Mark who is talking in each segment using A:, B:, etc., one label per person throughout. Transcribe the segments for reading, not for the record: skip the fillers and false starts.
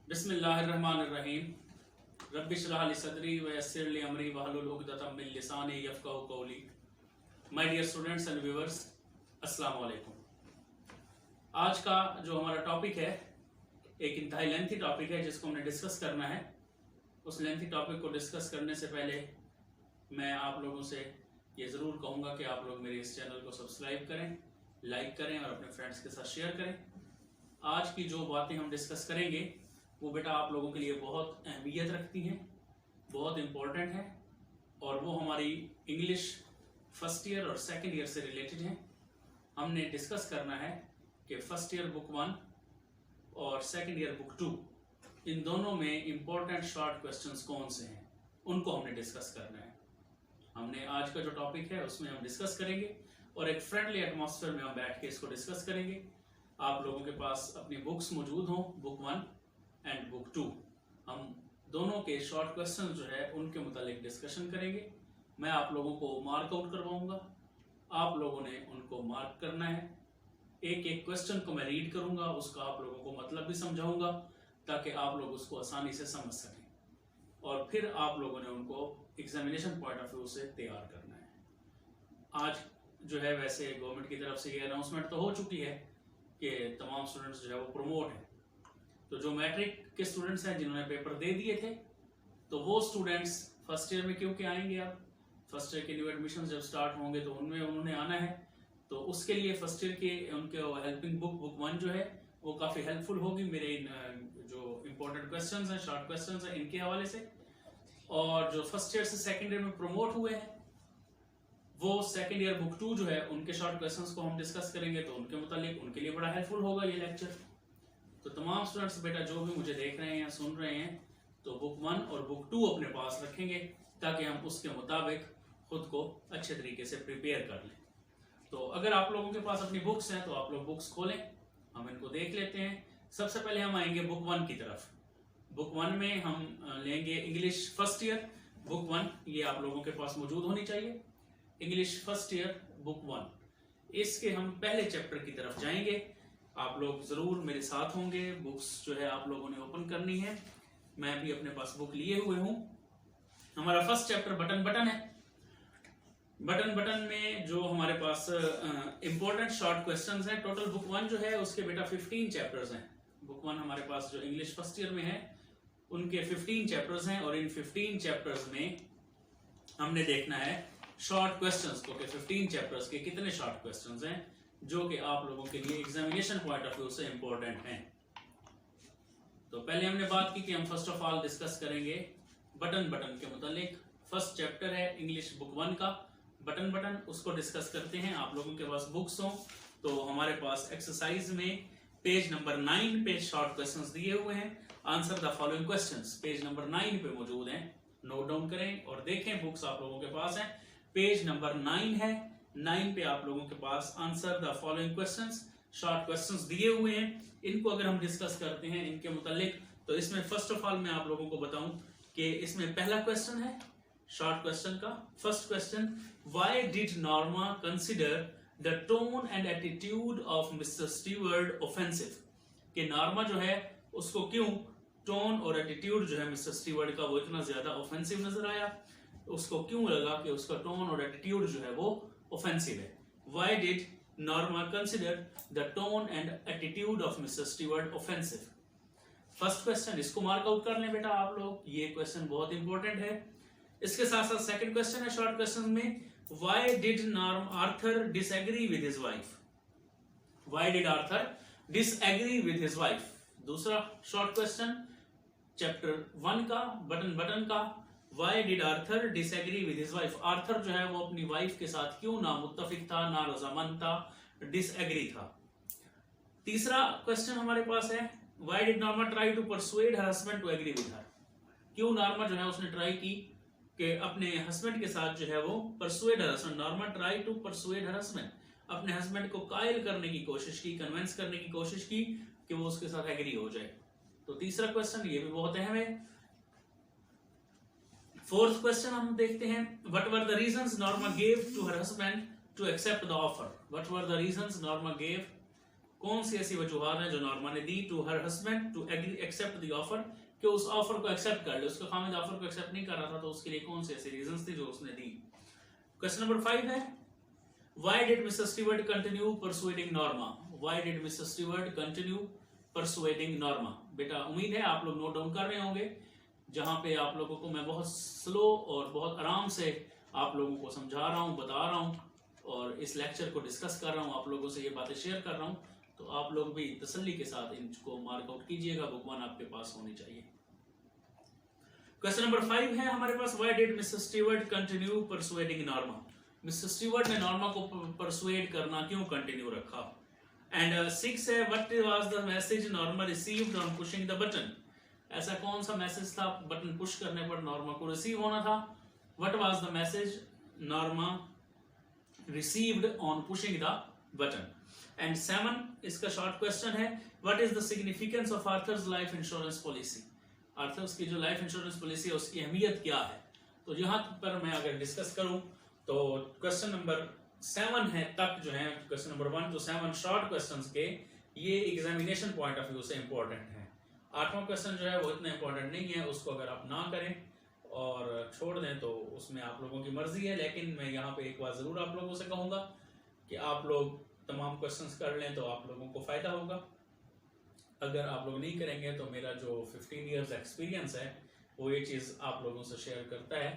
A: बिस्मिल्लाहिर्रहमानिर्रहीम रब्बिश्रह ली सदरी व यस्सिर ली अमरी वहलुल उक़दतम मिन लिसानी यफ़क़हू क़ौली। My dear students and viewers, अस्सलाम वालेकुम। आज का जो हमारा टॉपिक है एक इंतहाई लेंथी टॉपिक है जिसको हमने डिस्कस करना है। उस लेंथी टॉपिक को डिस्कस करने से पहले मैं आप लोगों से ये ज़रूर कहूँगा कि आप लोग मेरे इस चैनल को सब्सक्राइब करें, लाइक करें और अपने फ्रेंड्स के साथ शेयर करें। आज की जो बातें हम डिस्कस करेंगे वो बेटा आप लोगों के लिए बहुत अहमियत रखती हैं, बहुत इम्पोर्टेंट है और वो हमारी इंग्लिश फर्स्ट ईयर और सेकंड ईयर से रिलेटेड हैं। हमने डिस्कस करना है कि फर्स्ट ईयर बुक 1 और सेकंड ईयर बुक 2 इन दोनों में इम्पोर्टेंट शॉर्ट क्वेश्चंस कौन से हैं, उनको हमने डिस्कस करना है। हमने आज का जो टॉपिक है उसमें हम डिस्कस करेंगे और एक फ्रेंडली एटमॉस्फेयर में हम बैठ के इसको डिस्कस करेंगे। आप लोगों के पास अपनी बुक्स मौजूद हों, बुक 1 एंड बुक 2। हम दोनों के शॉर्ट क्वेश्चन जो है उनके मुतालिक डिस्कशन करेंगे। मैं आप लोगों को मार्क आउट करवाऊंगा, आप लोगों ने उनको मार्क करना है। एक एक क्वेश्चन को मैं रीड करूंगा, उसका आप लोगों को मतलब भी समझाऊंगा ताकि आप लोग उसको आसानी से समझ सकें और फिर आप लोगों ने उनको एग्जामिनेशन पॉइंट ऑफ व्यू से तैयार करना है। आज जो है वैसे गवर्नमेंट की तरफ से ये अनाउंसमेंट तो हो चुकी है कि तमाम स्टूडेंट्स जो है वो प्रमोट हैं। तो जो मैट्रिक के स्टूडेंट्स हैं जिन्होंने पेपर दे दिए थे तो वो स्टूडेंट्स फर्स्ट ईयर में क्योंकि आएंगे। अब फर्स्ट ईयर के न्यू एडमिशन जब स्टार्ट होंगे तो उनमें उन्होंने आना है, तो उसके लिए फर्स्ट ईयर के उनके हेल्पिंग बुक 1 जो है वो काफ़ी हेल्पफुल होगी मेरे जो इम्पोर्टेंट क्वेश्चंस हैं, शॉर्ट क्वेश्चंस हैं, इनके हवाले से। और जो फर्स्ट ईयर से सेकेंड ईयर में प्रमोट हुए हैं वो सेकेंड ईयर बुक 2 जो है उनके शॉर्ट क्वेश्चंस को हम डिस्कस करेंगे, तो उनके मुतालिक उनके लिए बड़ा हेल्पफुल होगा ये लेक्चर। तो तमाम स्टूडेंट्स बेटा जो भी मुझे देख रहे हैं या सुन रहे हैं तो बुक 1 और बुक 2 अपने पास रखेंगे ताकि हम उसके मुताबिक खुद को अच्छे तरीके से प्रिपेयर कर लें। तो अगर आप लोगों के पास अपनी बुक्स हैं तो आप लोग बुक्स खोलें, हम इनको देख लेते हैं। सबसे पहले हम आएंगे बुक 1 की तरफ। बुक 1 में हम लेंगे इंग्लिश फर्स्ट ईयर बुक 1, ये आप लोगों के पास मौजूद होनी चाहिए। इंग्लिश फर्स्ट ईयर बुक 1, इसके हम पहले चैप्टर की तरफ जाएंगे। आप लोग जरूर मेरे साथ होंगे। बुक्स जो है आप लोगों ने ओपन करनी है, मैं भी अपने पास बुक लिए हुए हूं। हमारा फर्स्ट चैप्टर बटन बटन है। बटन बटन में जो हमारे पास इंपॉर्टेंट शॉर्ट क्वेश्चंस हैं, टोटल बुक 1 जो है उसके बेटा 15 चैप्टर्स हैं। बुक 1 हमारे पास जो इंग्लिश फर्स्ट ईयर में है उनके 15 चैप्टर्स हैं और इन 15 चैप्टर्स में हमने देखना है शॉर्ट क्वेश्चंस को कि 15 चैप्टर्स के कितने शॉर्ट क्वेश्चंस हैं जो कि आप लोगों के लिए एग्जामिनेशन पॉइंट ऑफ व्यू से इंपॉर्टेंट हैं। तो पहले हमने बात की कि हम फर्स्ट ऑफ ऑल डिस्कस करेंगे बटन बटन के मुतालिक। फर्स्ट चैप्टर है इंग्लिश बुक 1 का बटन बटन, उसको डिस्कस करते हैं। आप लोगों के पास बुक्स हो तो हमारे पास एक्सरसाइज में पेज नंबर 9 पे शॉर्ट क्वेश्चंस दिए हुए हैं। Answer the following questions page number 9 पे मौजूद हैं, नोट डाउन करें और देखें। बुक्स आप लोगों के पास है, पेज नंबर 9 है। 9 पे आप लोगों के पास answer the following questions short questions दिए हुए हैं। इनको अगर हम डिस्कस करते हैं इनके मुतालिक, तो इसमें फर्स्ट ऑफ ऑल मैं आप लोगों को बताऊं कि इसमें पहला क्वेश्चन है शॉर्ट क्वेश्चन का। First question, why did Norma consider the tone and attitude of mister Stewart offensive. कि नॉर्मा जो है उसको क्यों टोन और एटीट्यूड जो है मिस्टर स्टीवर्ट का वो इतना ज्यादा ऑफेंसिव नजर आया, उसको क्यों लगा कि उसका टोन और एटीट्यूड जो है वो ऑफेंसिव है। Why did Norma consider the tone and attitude of Mr. Stewart offensive? First question, इसको मार्क आउट कर लें बेटा आप लोग, ये क्वेश्चन बहुत इंपॉर्टेंट है। इसके साथ साथ सेकंड क्वेश्चन है शॉर्ट क्वेश्चन में, Why did Arthur disagree with his wife? Why did Arthur disagree with his wife? दूसरा शॉर्ट क्वेश्चन चैप्टर 1 का बटन बटन का, Why did Arthur disagree with his wife? Arthur जो है वो अपनी wife के साथ क्यों ना मुत्तफिक था, ना रजामंद था, डिसएग्री था। तीसरा क्वेश्चन हमारे पास है, Why did Norma try to persuade her husband to agree with her? क्यों नॉर्मा जो है उसने ट्राई की कि अपने हस्बैंड के साथ जो है वो persuade her husband, Norma try to persuade her husband, अपने हस्बैंड को कायल करने की कोशिश की, कन्विंस करने की कोशिश की कि वो उसके साथ एग्री हो जाए। तो तीसरा क्वेश्चन ये भी बहुत अहम है। फोर्थ क्वेश्चन हम देखते हैं, what were the reasons Norma gave to her husband to accept the offer. What were the reasons Norma gave कौन सी ऐसी वजूहात हैं जो नॉर्मा ने दी to her husband to accept the offer, कि उस ऑफर को एक्सेप्ट कर ले, उसका खामिद ऑफर को एक्सेप्ट नहीं कर रहा था, तो उसके लिए कौन सी ऐसी रीजंस थी जो उसने दी। क्वेश्चन नंबर 5 है why did mister Stewart continue persuading Norma, why did mister Stewart continue persuading Norma. बेटा उम्मीद है आप लोग नोट डाउन कर रहे होंगे, जहां पे आप लोगों को मैं बहुत स्लो और बहुत आराम से आप लोगों को समझा रहा हूं, बता रहा हूं और इस लेक्चर को डिस्कस कर रहा हूं, आप लोगों से ये बातें शेयर कर रहा हूं, तो आप लोग भी तसल्ली के साथ इनको मार्क आउट कीजिएगा, बुक 1 आपके पास होनी चाहिए। क्वेश्चन नंबर 5 है हमारे पास why did mister Stewart continue persuading Norma, mister Stewart ने नॉर्मा को परसुएड करना क्यों कंटिन्यू रखा। एंड 6 है what was the message Norma received on pushing the button, ऐसा कौन सा मैसेज था बटन पुश करने पर नॉर्मा को रिसीव होना था। What was the message Norma received on pushing the button. And 7 इसका शॉर्ट क्वेश्चन है what is the significance of Arthur's life insurance policy, Arthur's की जो लाइफ इंश्योरेंस पॉलिसी है उसकी अहमियत क्या है। तो यहाँ पर मैं अगर डिस्कस करूं तो क्वेश्चन नंबर 7 है तक जो है question number 1 to 7 short questions के ये एग्जामिनेशन पॉइंट ऑफ व्यू से इंपॉर्टेंट है। 8वां क्वेश्चन जो है वो इतना इंपॉर्टेंट नहीं है, उसको अगर आप ना करें और छोड़ दें तो उसमें आप लोगों की मर्जी है, लेकिन मैं यहाँ पे एक बात जरूर आप लोगों से कहूँगा कि आप लोग तमाम क्वेश्चंस कर लें तो आप लोगों को फायदा होगा। अगर आप लोग नहीं करेंगे तो मेरा जो 15 इयर्स एक्सपीरियंस है वो ये चीज़ आप लोगों से शेयर करता है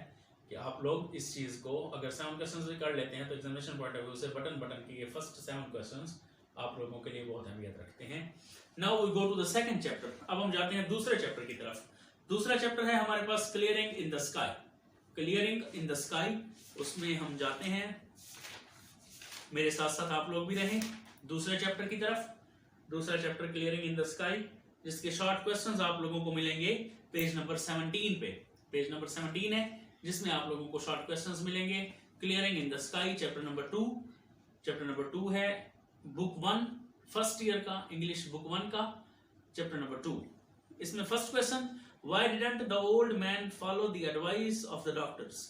A: कि आप लोग इस चीज़ को अगर 7 क्वेश्चंस भी कर लेते हैं तो एग्जामिनेशन पॉइंट ऑफ व्यू से बटन की ये फर्स्ट 7 क्वेश्चंस आप लोगों के लिए बहुत अहमियत रखते हैं। Now we go to the second chapter, अब हम जाते हैं दूसरे चैप्टर की तरफ। दूसरा चैप्टर है हमारे पास clearing in the sky, clearing in the sky, उसमें हम जाते हैं, मेरे साथ साथ आप लोग भी रहें दूसरे चैप्टर की तरफ। दूसरा chapter clearing in the sky, जिसके शॉर्ट क्वेश्चंस आप लोगों को मिलेंगे पेज नंबर 17 पे, पेज नंबर 17 है जिसमें आप लोगों को शॉर्ट क्वेश्चंस मिलेंगे। Clearing in the sky chapter number 2, chapter number 2 है बुक 1 फर्स्ट ईयर का, इंग्लिश बुक 1 का चैप्टर नंबर 2। इसमें first question why didn't the old man follow the advice of the doctors,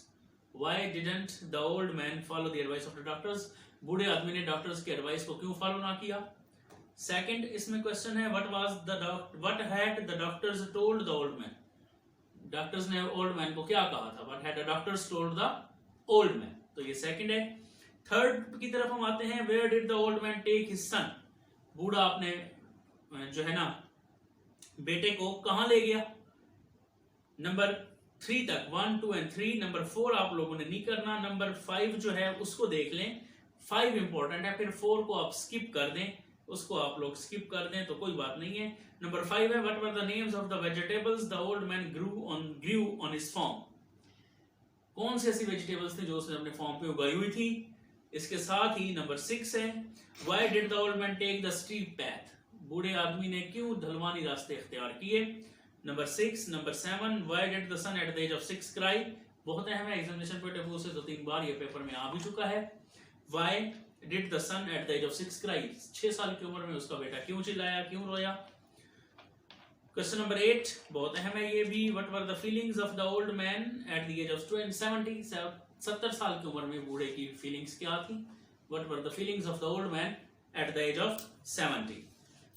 A: why didn't the old man follow the advice of the doctors, बूढ़े आदमी ने doctors की advice को क्यों follow ना किया। सेकंड इसमें क्वेश्चन है what had the doctors told the old man, doctors ने ओल्ड मैन को क्या कहा था, what had the doctors told the old man, तो ये सेकंड है। थर्ड की तरफ हम आते हैं where did the old man take his son, बूढ़ा अपने जो है ना बेटे को कहां ले गया। नंबर 3 तक 1, 2 and 3, नंबर 4 आप लोगों ने नहीं करना, नंबर 5 जो है उसको देख लें, 5 इंपॉर्टेंट है, फिर 4 को आप स्किप कर दें, उसको आप लोग स्किप कर दें तो कोई बात नहीं है। नंबर 5 है what were the names of the vegetables the old man grew on his farm, कौन सी ऐसी वेजिटेबल्स थी जो उसने अपने फार्म पे उगाई हुई थी। इसके साथ ही नंबर 6 है why did the old man take the steep path, बूढ़े आदमी ने क्यों ढलवानी रास्ते इख्तियार किए। Number 6, number 7 why did the son at the age of 6 cry, बहुत अहम है, एग्जामिनेशन पॉइंट ऑफ व्यू से 2-3 बार ये पेपर में आ भी चुका है। Why did the son at the age of 6 cry, 6 साल की उम्र में उसका बेटा क्यों चिल्लाया, क्यों रोया। क्वेश्चन नंबर 8 बहुत अहम है ये भी, what were the feelings of the old man at the age of 70 साल की उम्र में बूढ़े की फीलिंग्स क्या थी, what were the feelings of the old man at the age of 70।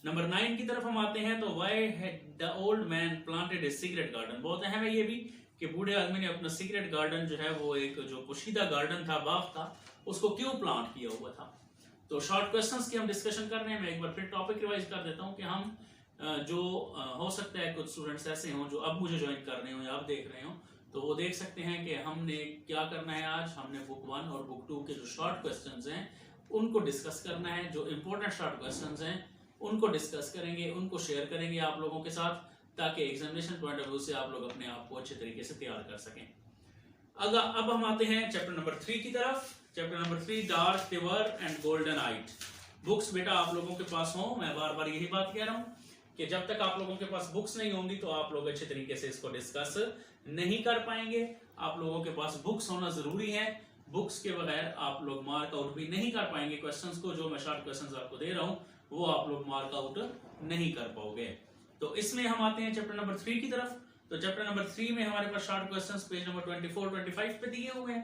A: Number 9 की तरफ हम आते हैं तो why had the old man planted a secret garden, बहुत अहम है ये भी कि बूढ़े आदमी ने अपना सीक्रेट गार्डन जो है वो एक जो पोशीदा गार्डन था, बाग था, उसको क्यों प्लांट किया हुआ था। तो शॉर्ट क्वेश्चंस की हम डिस्कशन कर रहे हैं, मैं एक बार फिर टॉपिक रिवाइज कर देता हूं कि हम जो हो सकता है कुछ स्टूडेंट्स ऐसे हों जो अब मुझे ज्वाइन कर रहे हो या अब देख रहे हो तो वो देख सकते हैं कि हमने क्या करना है। आज हमने बुक 1 और बुक 2 के जो शॉर्ट क्वेश्चंस हैं उनको डिस्कस करना है, जो इंपॉर्टेंट शॉर्ट क्वेश्चंस हैं उनको डिस्कस करेंगे, उनको शेयर करेंगे आप लोगों के साथ, ताकि एग्जामिनेशन पॉइंट ऑफ व्यू से आप लोग अपने आप को अच्छे तरीके से तैयार कर सकें। अब हम आते हैं चैप्टर नंबर 3 की तरफ। Chapter number 3 dark river and golden eight. Books बेटा आप लोगों के पास हो, मैं बार बार यही बात कह रहा हूं कि जब तक आप लोगों के पास बुक्स नहीं होंगी तो आप लोग अच्छे तरीके से इसको डिस्कस नहीं कर पाएंगे। आप लोगों के पास बुक्स होना जरूरी है, बुक्स के बगैर आप लोग मार्क आउट भी नहीं कर पाएंगे क्वेश्चंस को, जो मैं शॉर्ट क्वेश्चंस आपको दे रहा हूं वो आप लोग मार्क आउट नहीं कर पाओगे। तो इसमें हम आते हैं चैप्टर नंबर 3 की तरफ। तो चैप्टर नंबर 3 में हमारे पास शॉर्ट क्वेश्चंस पेज नंबर 24-25 पे दिए हुए हैं।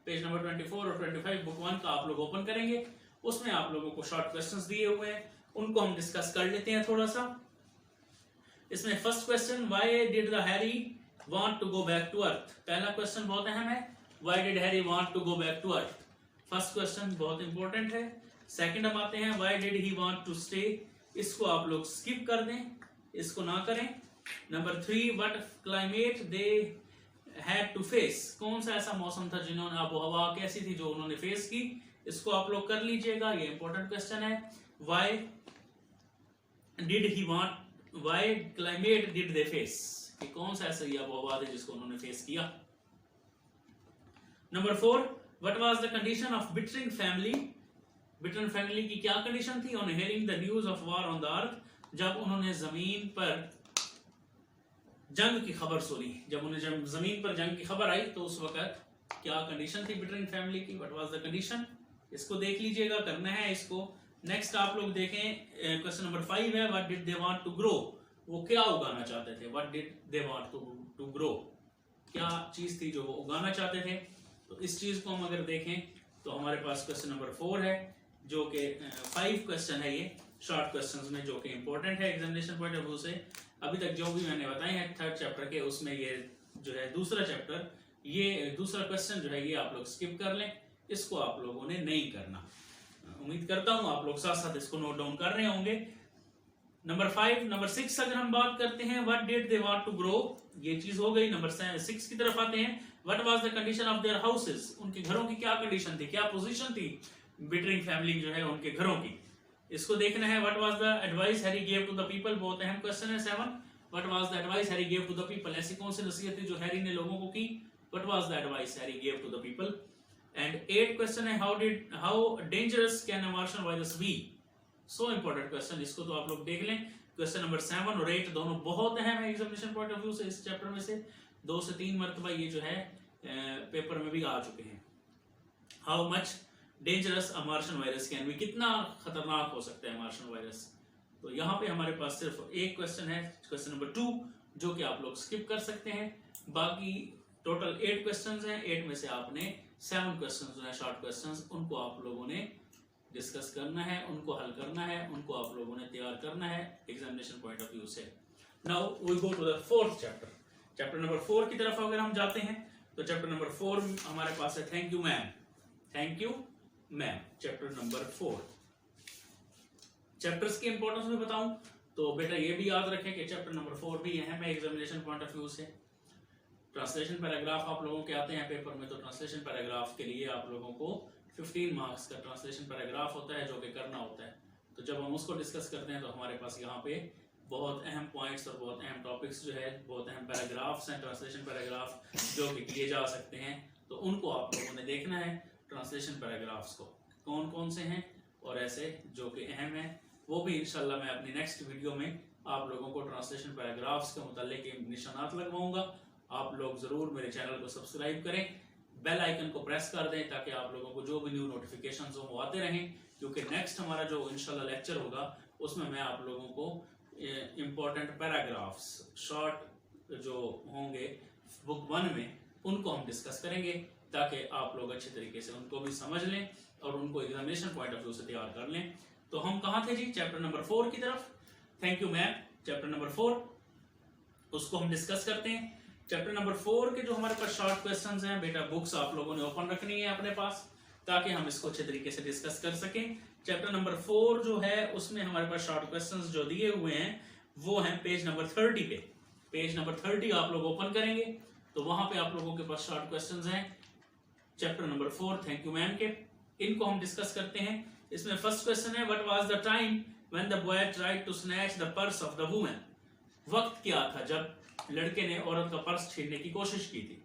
A: पेज नंबर 24 और 25 बुक 1 का आप लोग ओपन करेंगे, उसमें आप लोगों को शॉर्ट क्वेश्चंस दिए हुए हैं। उनको हम डिस्कस कर लेते हैं थोड़ा सा। इसमें first question, why did the Harry want to go back to earth. पहला क्वेश्चन बहुत अहम है, why did Harry want to go back to earth. First question बहुत इंपॉर्टेंट है। सेकंड हम आते हैं, why did he want to stay. इसको आप लोग स्किप कर दें, इसको ना करें। Number 3, what climate they had to face. कौन सा ऐसा मौसम था जिन्होंने, आबोहवा कैसी थी जो उन्होंने फेस की, इसको आप लोग कर लीजिएगा, ये इंपॉर्टेंट क्वेश्चन है। Why did he want, why climate did they face, कि कौन सा ऐसा आबोहवा था जिसको उन्होंने फेस किया। Number 4, what was the condition of Bittering family. Bittern family की क्या कंडीशन थी on hearing the news of war on the earth. जब उन्होंने जमीन पर जंग की खबर सुनी, जब उन्हें जमीन पर जंग की खबर आई तो उस वक्त क्या कंडीशन थी बिटरिंग फैमिली की, व्हाट वाज द कंडीशन। इसको देख लीजिएगा, करना है इसको। नेक्स्ट आप लोग देखें, क्वेश्चन नंबर 5 है, what did they want to grow. वो क्या उगाना चाहते थे, what did they want to grow, क्या चीज थी जो वो उगाना चाहते थे। तो इस चीज को हम अगर देखें तो हमारे पास क्वेश्चन नंबर 4 है, जो कि 5 क्वेश्चन है, ये शॉर्ट क्वेश्चंस में, जो कि इंपॉर्टेंट है एग्जामिनेशन पॉइंट ऑफ व्यू से। अभी तक जो भी मैंने बताए हैं 3rd चैप्टर के, उसमें ये जो है दूसरा चैप्टर, ये दूसरा क्वेश्चन जो है ये आप लोग स्किप कर लें, इसको आप लोगों ने नहीं करना। उम्मीद करता हूं आप लोग साथ साथ इसको नोट डाउन कर रहे होंगे। नंबर 6 अगर हम बात करते हैं, what did they want to grow, ये चीज हो गई। नंबर 6 की तरफ आते हैं, what was the condition of their houses. उनके घरों की क्या कंडीशन थी, क्या पोजीशन थी बिटरिंग फैमिली जो है उनके घरों की, इसको देखना है। What was the advice Harry gave to the people, बहुत अहम क्वेश्चन है। 7, what was the advice Harry gave to the people. ऐसी कौन सी नसीहत थी जो हैरी ने लोगों को की, what was the advice Harry gave to the people. And 8 question है, how dangerous can a Martian virus be. So important question, इसको तो आप लोग देख लें। क्वेश्चन नंबर 7 और 8 दोनों बहुत अहम है एग्जामिनेशन पॉइंट ऑफ व्यू से। इस चैप्टर में से 2 से 3 मरतबा ये जो है पेपर में भी आ चुके हैं। How much dangerous a Martian virus can be, कितना खतरनाक हो सकता है मार्शियन वायरस। तो यहाँ पे हमारे पास सिर्फ एक क्वेश्चन है, क्वेश्चन नंबर 2, जो कि आप लोग स्किप कर सकते हैं। बाकी टोटल 8 क्वेश्चंस हैं, 8 में से आपने 7 क्वेश्चंस जो है शॉर्ट क्वेश्चंस, उनको आप लोगों ने डिस्कस करना है, उनको हल करना है, उनको आप लोगों ने तैयार करना है एग्जामिनेशन पॉइंट ऑफ व्यू से। Now we go to the 4th chapter. Chapter number 4 की तरफ अगर हम जाते हैं तो चैप्टर नंबर 4 हमारे पास है, thank you ma'am, thank you ma'am. Chapter number 4, chapters की इंपॉर्टेंस में बताऊं तो बेटा ये भी याद रखें कि चैप्टर नंबर 4 भी अहम है एग्जामिनेशन पॉइंट ऑफ व्यू से। ट्रांसलेशन पैराग्राफ आप लोगों के आते हैं पेपर में, तो ट्रांसलेशन पैराग्राफ के लिए आप लोगों को 15 मार्क्स का ट्रांसलेशन पैराग्राफ होता है जो कि करना होता है। तो जब हम उसको डिस्कस करते हैं तो हमारे पास यहाँ पे बहुत अहम पॉइंट्स और बहुत अहम टॉपिक्स जो है, बहुत अहम पैराग्राफ्स हैं, ट्रांसलेशन पैराग्राफ जो कि किए जा सकते हैं। तो उनको आप लोगों ने देखना है, ट्रांसलेशन पैराग्राफ्स को कौन कौन से हैं और ऐसे जो कि अहम है, वो भी इंशाल्लाह मैं अपनी नेक्स्ट वीडियो में आप लोगों को ट्रांसलेशन पैराग्राफ्स के मुताल्लिक निशानात लगवाऊंगा। आप लोग जरूर मेरे चैनल को सब्सक्राइब करें, बेल आइकन को प्रेस कर दें ताकि आप लोगों को जो भी न्यू नोटिफिकेशंस हो वो आते रहें, क्योंकि नेक्स्ट हमारा जो इंशाल्लाह लेक्चर होगा उसमें मैं आप लोगों को इम्पोर्टेंट पैराग्राफ्स शॉर्ट जो होंगे बुक 1 में उनको हम डिस्कस करेंगे, ताकि आप लोग अच्छे तरीके से उनको भी समझ लें और उनको एग्जामिनेशन पॉइंट ऑफ व्यू से तैयार कर लें। तो हम कहाँ थे जी, चैप्टर नंबर 4 की तरफ। Thank you ma'am, chapter number 4 उसको हम डिस्कस करते हैं। चैप्टर नंबर 4 के जो हमारे पास शॉर्ट क्वेश्चंस हैं बेटा, बुक्स आप लोगों ने ओपन रखनी है अपने पास ताकि हम इसको अच्छे तरीके से डिस्कस कर सकें। चैप्टर नंबर 4 जो है उसमें हमारे पास शॉर्ट क्वेश्चंस जो दिए हुए हैं वो हैं पेज नंबर 30 पे। पेज नंबर 30 आप लोग ओपन करेंगे तो वहां पे आप लोगों के पास शॉर्ट क्वेश्चंस हैं chapter number 4 thank you ma'am के। इनको हम डिस्कस करते हैं। इसमें फर्स्ट क्वेश्चन है, what was the time when the boy tried to snatch the purse of the woman. वक्त क्या था जब लड़के ने औरत का पर्स छीनने की कोशिश की थी।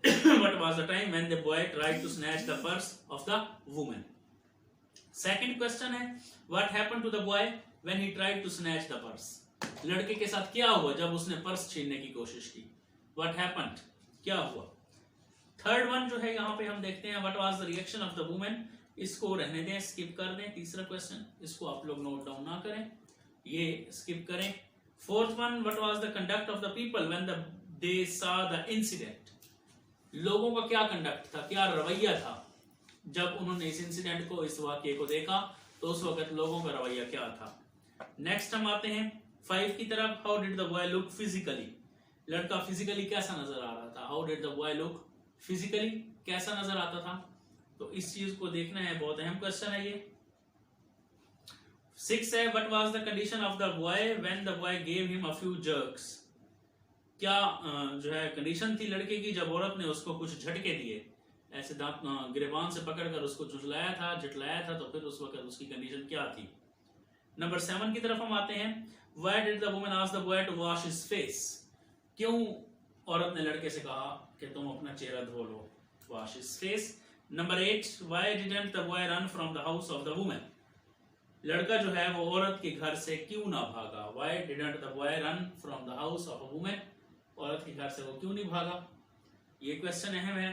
A: What was the time when the boy tried to snatch the purse of the woman? Second question है, what happened to the boy when he tried to snatch the purse? लड़के के साथ क्या हुआ जब उसने पर्स छीनने की कोशिश की। What happened? क्या हुआ। थर्ड वन जो है यहाँ पे हम देखते हैं, what was the reaction of the woman? इसको रहने दें, स्किप कर दें। तीसरा क्वेश्चन इसको आप लोग नोट डाउन ना करें, ये स्किप करें। Fourth one, what was the conduct of the people when they saw the incident? लोगों का क्या कंडक्ट था, क्या रवैया था जब उन्होंने इस इंसिडेंट को, इस वाक्य को देखा। तो उस वक्त लोगों का रवैया क्या था। नेक्स्ट हम आते हैं 5 की तरफ। How did the boy look physically, लड़का फिजिकली कैसा नजर आ रहा था। How did the boy look physically, कैसा नजर आता था। तो इस चीज को देखना है, बहुत अहम क्वेश्चन है ये। 6 है what was the condition of the boy when the boy gave him a few jerks, क्या जो है कंडीशन थी लड़के की जब औरत ने उसको कुछ झटके दिए, ऐसे दांत गिरेबान से पकड़कर उसको झुठलाया था, झटलाया था, तो फिर उस वक्त उसकी कंडीशन क्या थी। नंबर 7 की तरफ हम आते हैं। Why did the woman ask the boy to wash his face, क्यों औरत ने लड़के से कहा कि तुम अपना चेहरा धो लो, wash his face. Number 8 why didn't the boy run from the house of the woman, लड़का जो है वो औरत के घर से क्यों ना भागा। Why didn't the boy run from the house of a woman, औरत के घर से वो क्यों नहीं भागा। ये क्वेश्चन अहम है।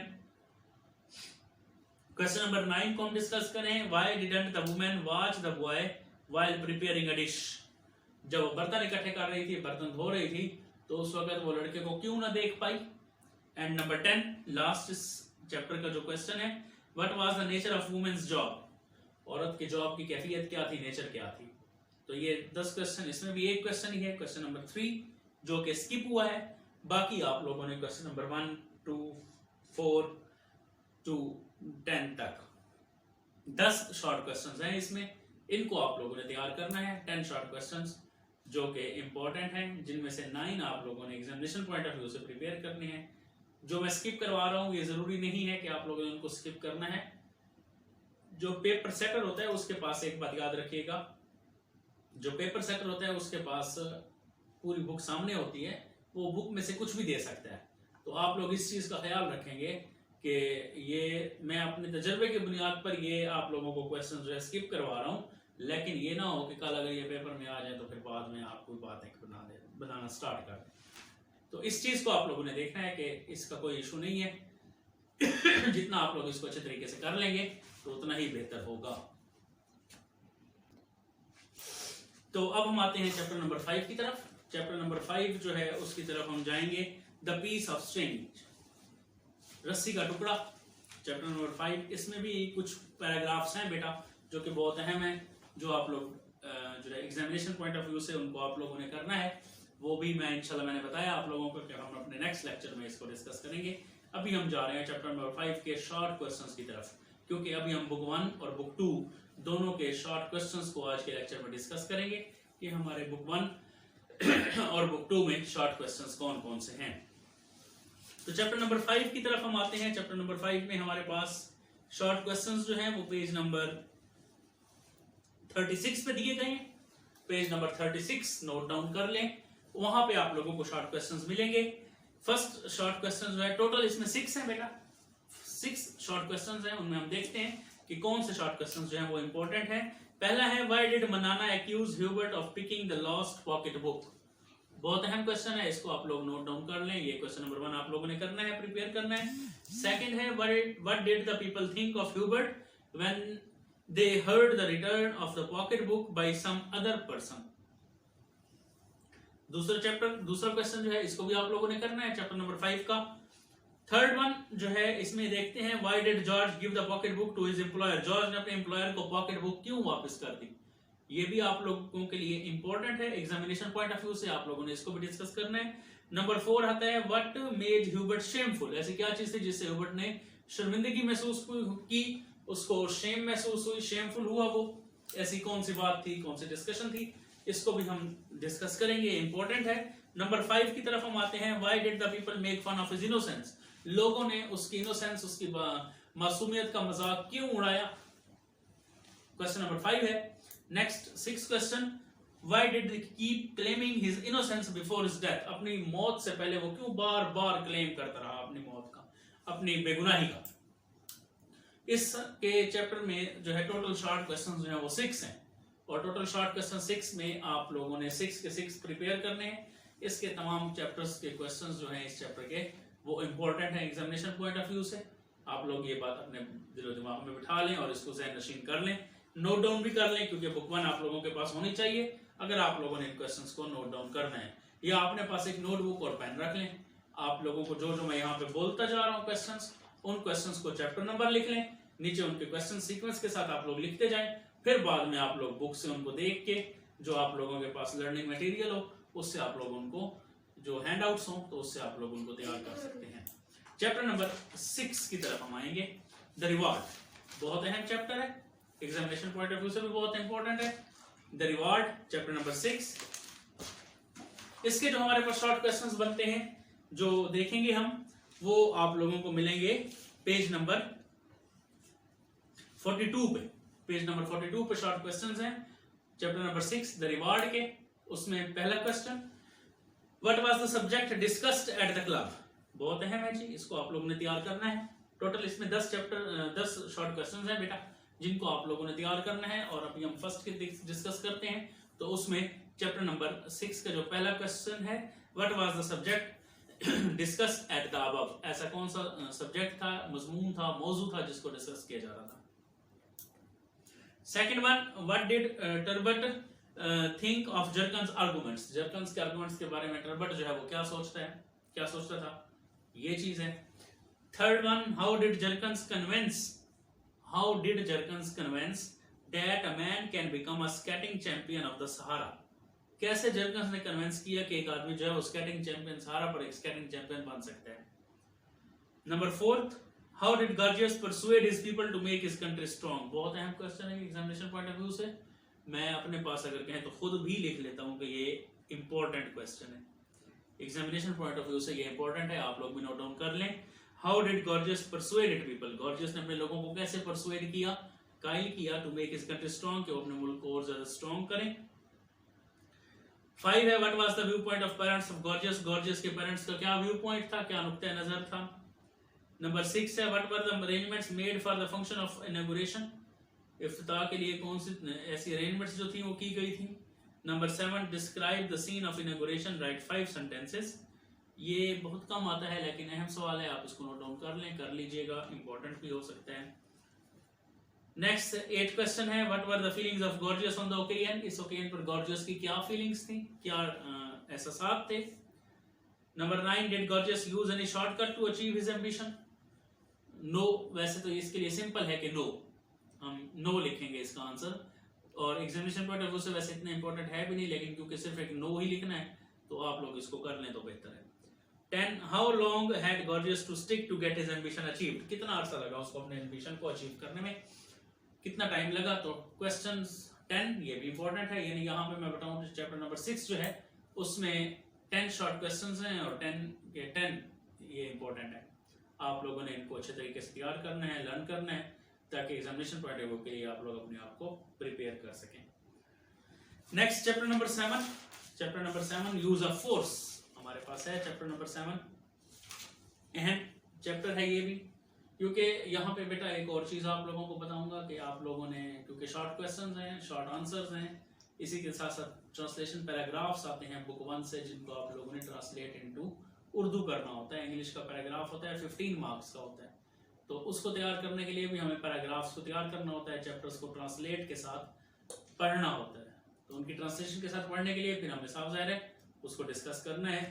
A: क्वेश्चन नंबर 9 को हम डिस्कस करें। Why didn't the woman watch the boy while preparing a dish, जब वो बर्तन इकट्ठे कर रही थी, बर्तन धो रही थी, तो उस वक्त वो लड़के को क्यों ना देख पाई। एंड नंबर 10 लास्ट इस चैप्टर का जो क्वेश्चन है, what was the nature of women's job, औरत की जॉब की कैफियत क्या थी, नेचर क्या थी। तो ये 10 क्वेश्चन, इसमें भी एक क्वेश्चन ही है, क्वेश्चन नंबर 3 जो कि स्किप हुआ है। बाकी आप लोगों ने क्वेश्चन नंबर 1 2 4 टू 10 तक 10 शॉर्ट क्वेश्चंस हैं इसमें, इनको आप लोगों ने तैयार करना है। 10 शॉर्ट क्वेश्चंस जो कि इंपॉर्टेंट हैं, जिनमें से 9 आप लोगों ने एग्जामिनेशन पॉइंट ऑफ व्यू से प्रिपेयर करने हैं। जो मैं स्किप करवा रहा हूँ ये जरूरी नहीं है कि आप लोगों ने उनको स्किप करना है। जो पेपर सेटर होता है उसके पास एक बात याद रखिएगा, जो पेपर सेटर होता है उसके पास पूरी बुक सामने होती है, वो बुक में से कुछ भी दे सकता है। तो आप लोग इस चीज का ख्याल रखेंगे कि ये मैं अपने तजर्बे की बुनियाद पर ये आप लोगों को क्वेश्चन जो है स्किप करवा रहा हूँ, लेकिन ये ना हो कि कल अगर ये पेपर में आ जाए तो फिर बाद में आप कोई बातें बनाना स्टार्ट कर दें। तो इस चीज को आप लोगों ने देखना है कि इसका कोई इशू नहीं है। जितना आप लोग इसको अच्छे तरीके से कर लेंगे तो उतना ही बेहतर होगा। तो अब हम आते हैं चैप्टर नंबर 5 की तरफ। चैप्टर नंबर 5 जो है उसकी तरफ हम जाएंगे, द पीस ऑफ स्ट्रिंग, रस्सी का टुकड़ा। चैप्टर नंबर 5, इसमें भी कुछ पैराग्राफ्स हैं बेटा जो कि बहुत अहम है, जो आप लोग जो है एग्जामिनेशन पॉइंट ऑफ व्यू से उनको आप लोगों ने करना है। वो भी मैं इंशाल्लाह मैंने बताया आप लोगों को कि हम अपने नेक्स्ट लेक्चर में इसको डिस्कस करेंगे। अभी हम जा रहे हैं चैप्टर नंबर 5 के शॉर्ट क्वेश्चंस की तरफ, क्योंकि अभी हम बुक 1 और बुक 2 दोनों के शॉर्ट क्वेश्चंस को आज के लेक्चर में डिस्कस करेंगे कि हमारे बुक 1 और बुक 2 में शॉर्ट क्वेश्चंस कौन कौन से हैं। तो चैप्टर नंबर 5 की तरफ हम आते हैं। चैप्टर नंबर 5 में हमारे पास शॉर्ट क्वेश्चंस जो हैं वो पेज नंबर 36 पे दिए गए हैं। पेज नंबर 36 नोट डाउन कर लें, वहां पे आप लोगों को शॉर्ट क्वेश्चंस मिलेंगे। फर्स्ट शॉर्ट क्वेश्चन जो है, टोटल इसमें 6 है बेटा, 6 शॉर्ट क्वेश्चंस हैं। उनमें हम देखते हैं कि कौन से शॉर्ट क्वेश्चंस जो हैं वो इंपॉर्टेंट है। पहला है, व्हाई डिड मनाना accuse Hubert of picking the lost pocket book. बहुत अहम क्वेश्चन है, इसको आप लोग नोट डाउन कर लें। ये क्वेश्चन नंबर 1 आप लोगों ने करना है, प्रिपेयर करना है। सेकंड है, what did the people think of Hubert when they heard the return of the pocket book by some other person. दूसरा क्वेश्चन जो है इसको भी आप लोगों ने करना है, चैप्टर नंबर 5 का। थर्ड वन जो है इसमें देखते हैं, why did George give the pocket book to his employer. George ने अपने एम्प्लॉयर को पॉकेट बुक क्यों वापस कर दी। ये भी आप लोगों के लिए इंपॉर्टेंट है, एग्जामिनेशन पॉइंट ऑफ व्यू से आप लोगों ने इसको भी डिस्कस करना है। नंबर 4 आता है, व्हाट मेड ह्यूबर्ट शेमफुल। ऐसी क्या चीज थी जिससे ह्यूबर्ट ने शर्मिंदगी महसूस की, उसको शेम महसूस हुई, शेमफुल हुआ वो, ऐसी कौन सी बात थी, कौन सी डिस्कशन थी, इसको भी हम डिस्कस करेंगे, इंपॉर्टेंट है। नंबर 5 की तरफ हम आते हैं, why did the people make fun of his innocence. लोगों ने उसकी इनोसेंस, उसकी मासूमियत का मजाक क्यों उड़ाया। क्वेश्चन नंबर 5 है। Next 6 question, why did he keep claiming his innocence before his death. अपनी मौत से पहले वो क्यों बार बार क्लेम करता रहा अपनी मौत का, अपनी बेगुनाही का। इस के चैप्टर में जो है टोटल शॉर्ट क्वेश्चंस जो है वो 6 हैं, और टोटल शॉर्ट क्वेश्चन 6 में आप लोगों ने 6 के 6 प्रिपेयर करने हैं। इसके तमाम चैप्टर्स के क्वेश्चंस जो हैं इस चैप्टर के वो इंपॉर्टेंट हैं एग्जामिनेशन पॉइंट ऑफ व्यू से। आप लोग ये बात अपने दिलो दिमाग में बिठा लें और इसको ज़हन नशीन कर लें, नोट डाउन भी कर लें, क्योंकि बुक 1 आप लोगों के पास होनी चाहिए अगर आप लोगों ने इन क्वेश्चंस को नोट डाउन करना है। या अपने पास एक नोटबुक और पेन रख लें। आप लोगों को जो जो मैं यहाँ पे बोलता जा रहा हूँ क्वेश्चंस, उन क्वेश्चंस को चैप्टर नंबर लिख लें, नीचे उनके क्वेश्चन सीक्वेंस के साथ आप लोग लिखते जाएं, फिर बाद में आप लोग बुक से उनको देख के, जो आप लोगों के पास लर्निंग मटेरियल हो उससे आप लोग उनको, जो हैंडआउट्स हो तो उससे आप लोग उनको तैयार कर सकते हैं। चैप्टर नंबर 6 की तरफ हम आएंगे। द रिवार्ड बहुत अहम चैप्टर है, एग्जामिनेशन पॉइंट ऑफ व्यू से भी बहुत इंपॉर्टेंट है। द रिवार्ड चैप्टर नंबर 6, इसके जो हमारे पास शॉर्ट क्वेश्चंस बनते हैं जो देखेंगे हम, वो आप लोगों को मिलेंगे पेज नंबर 42 पे। पेज नंबर 42 पे शॉर्ट क्वेश्चंस हैं चैप्टर नंबर 6 द रिवार्ड के। उसमें पहला question, what was the subject discussed at the club. बहुत अहम है जी, इसको आप लोगों ने तैयार करना है। टोटल इसमें 10 शॉर्ट क्वेश्चंस हैं बेटा, जिनको आप लोगों ने तैयार करना है। और अभी हम फर्स्ट के डिस्कस करते हैं, तो उसमें चैप्टर नंबर 6 का जो पहला क्वेश्चन है, what was the subject discussed at the above. ऐसा कौन सा सब्जेक्ट था, मजमून था, मौजू था जिसको डिस्कस किया जा रहा था। Second one, what did Turbot think of Jerkins arguments. Jerkins के आर्गुमेंट्स के बारे में टर्बट जो है वो क्या सोचता था, ये चीज है। Third one, how did Jerkins convince that a man can become a skating champion of the Sahara. कैसे जर्कन्स ने कन्विंस किया कि एक आदमी जो है वो स्केटिंग चैंपियन, सहारा पर एक स्केटिंग चैंपियन बन सकता है। Number 4, how did Gorgias persuade his people to make his country strong. बहुत अहम क्वेश्चन है एग्जामिनेशन पॉइंट ऑफ व्यू से। मैं अपने पास अगर कहें तो खुद भी लिख लेता हूं कि ये इंपॉर्टेंट क्वेश्चन है, एग्जामिनेशन पॉइंट ऑफ व्यू से ये इंपॉर्टेंट है, आप लोग भी नोट डाउन कर लें। How did Gorgias persuaded people. Gorgias ने अपने लोगों को कैसे परसुएड किया, कायल किया, to make his country strong, कि वो अपने मुल्क को और ज्यादा स्ट्रांग करें। 5 है, what was the view point of parents of gorgeous. Gorgeous के पेरेंट्स का क्या व्यू पॉइंट था, क्या नुक्ता नजर था। नंबर 6 है, what were the arrangements made for the function of inauguration. इफ्तिताह के लिए कौन सी ऐसी अरेंजमेंट्स जो थी वो की गई थी। Number 7, describe the scene of inauguration, write 5 sentences. ये बहुत कम आता है लेकिन अहम सवाल है, आप इसको नोट डाउन कर लीजिएगा, इंपॉर्टेंट भी हो सकता है। नेक्स्ट 8 क्वेश्चन है, what were the feelings of Gorgias on the occasion. इस ओकेजन पर गॉर्जियस की क्या फीलिंग्स थी, क्या एहसासात थे। Number 9, did Gorgias use any shortcut to achieve his ambition. No, वैसे तो इसके लिए सिंपल है कि नो, हम नो लिखेंगे इसका आंसर। और एग्जामिनेशन पॉइंट ऑफ व्यू से वैसे इतना इंपॉर्टेंट है भी नहीं, लेकिन क्योंकि सिर्फ एक नो ही लिखना है तो आप लोग इसको कर लें तो बेहतर है। 10, how long had Gorgias to stick to get his ambition achieved. कितना अर्सा लगा उसको अपने एम्बिशन को अचीव करने में, कितना टाइम लगा। तो क्वेश्चन 10 ये भी इंपॉर्टेंट है, यानी यहाँ पे मैं बताऊं चैप्टर नंबर 6 जो है उसमें 10 शॉर्ट क्वेश्चंस हैं और 10 ये इंपॉर्टेंट है। आप लोगों ने इनको अच्छे तरीके से तैयार करना है, लर्न करना है, ताकि एग्जामिनेशन पॉइंट ऑफ व्यू के लिए आप लोग अपने आप को प्रिपेयर कर सकें। Next chapter number 7, use of force हमारे पास है। चैप्टर नंबर 7 अहम चैप्टर है ये भी, क्योंकि यहाँ पे बेटा एक और चीज आप लोगों को बताऊंगा कि आप लोगों ने, क्योंकि शॉर्ट क्वेश्चंस हैं, शॉर्ट आंसर्स हैं, इसी के साथ साथ ट्रांसलेशन पैराग्राफ्स आते हैं बुक 1 से, जिनको आप लोगों ने ट्रांसलेट इनटू उर्दू करना होता है। इंग्लिश का पैराग्राफ होता है 15 मार्क्स का होता है, तो उसको तैयार करने के लिए भी हमें पैराग्राफ्स को तैयार करना होता है, चैप्टर्स को ट्रांसलेट के साथ पढ़ना होता है। तो उनकी ट्रांसलेशन के साथ पढ़ने के लिए फिर हमें साफ जाहिर है उसको डिस्कस करना है।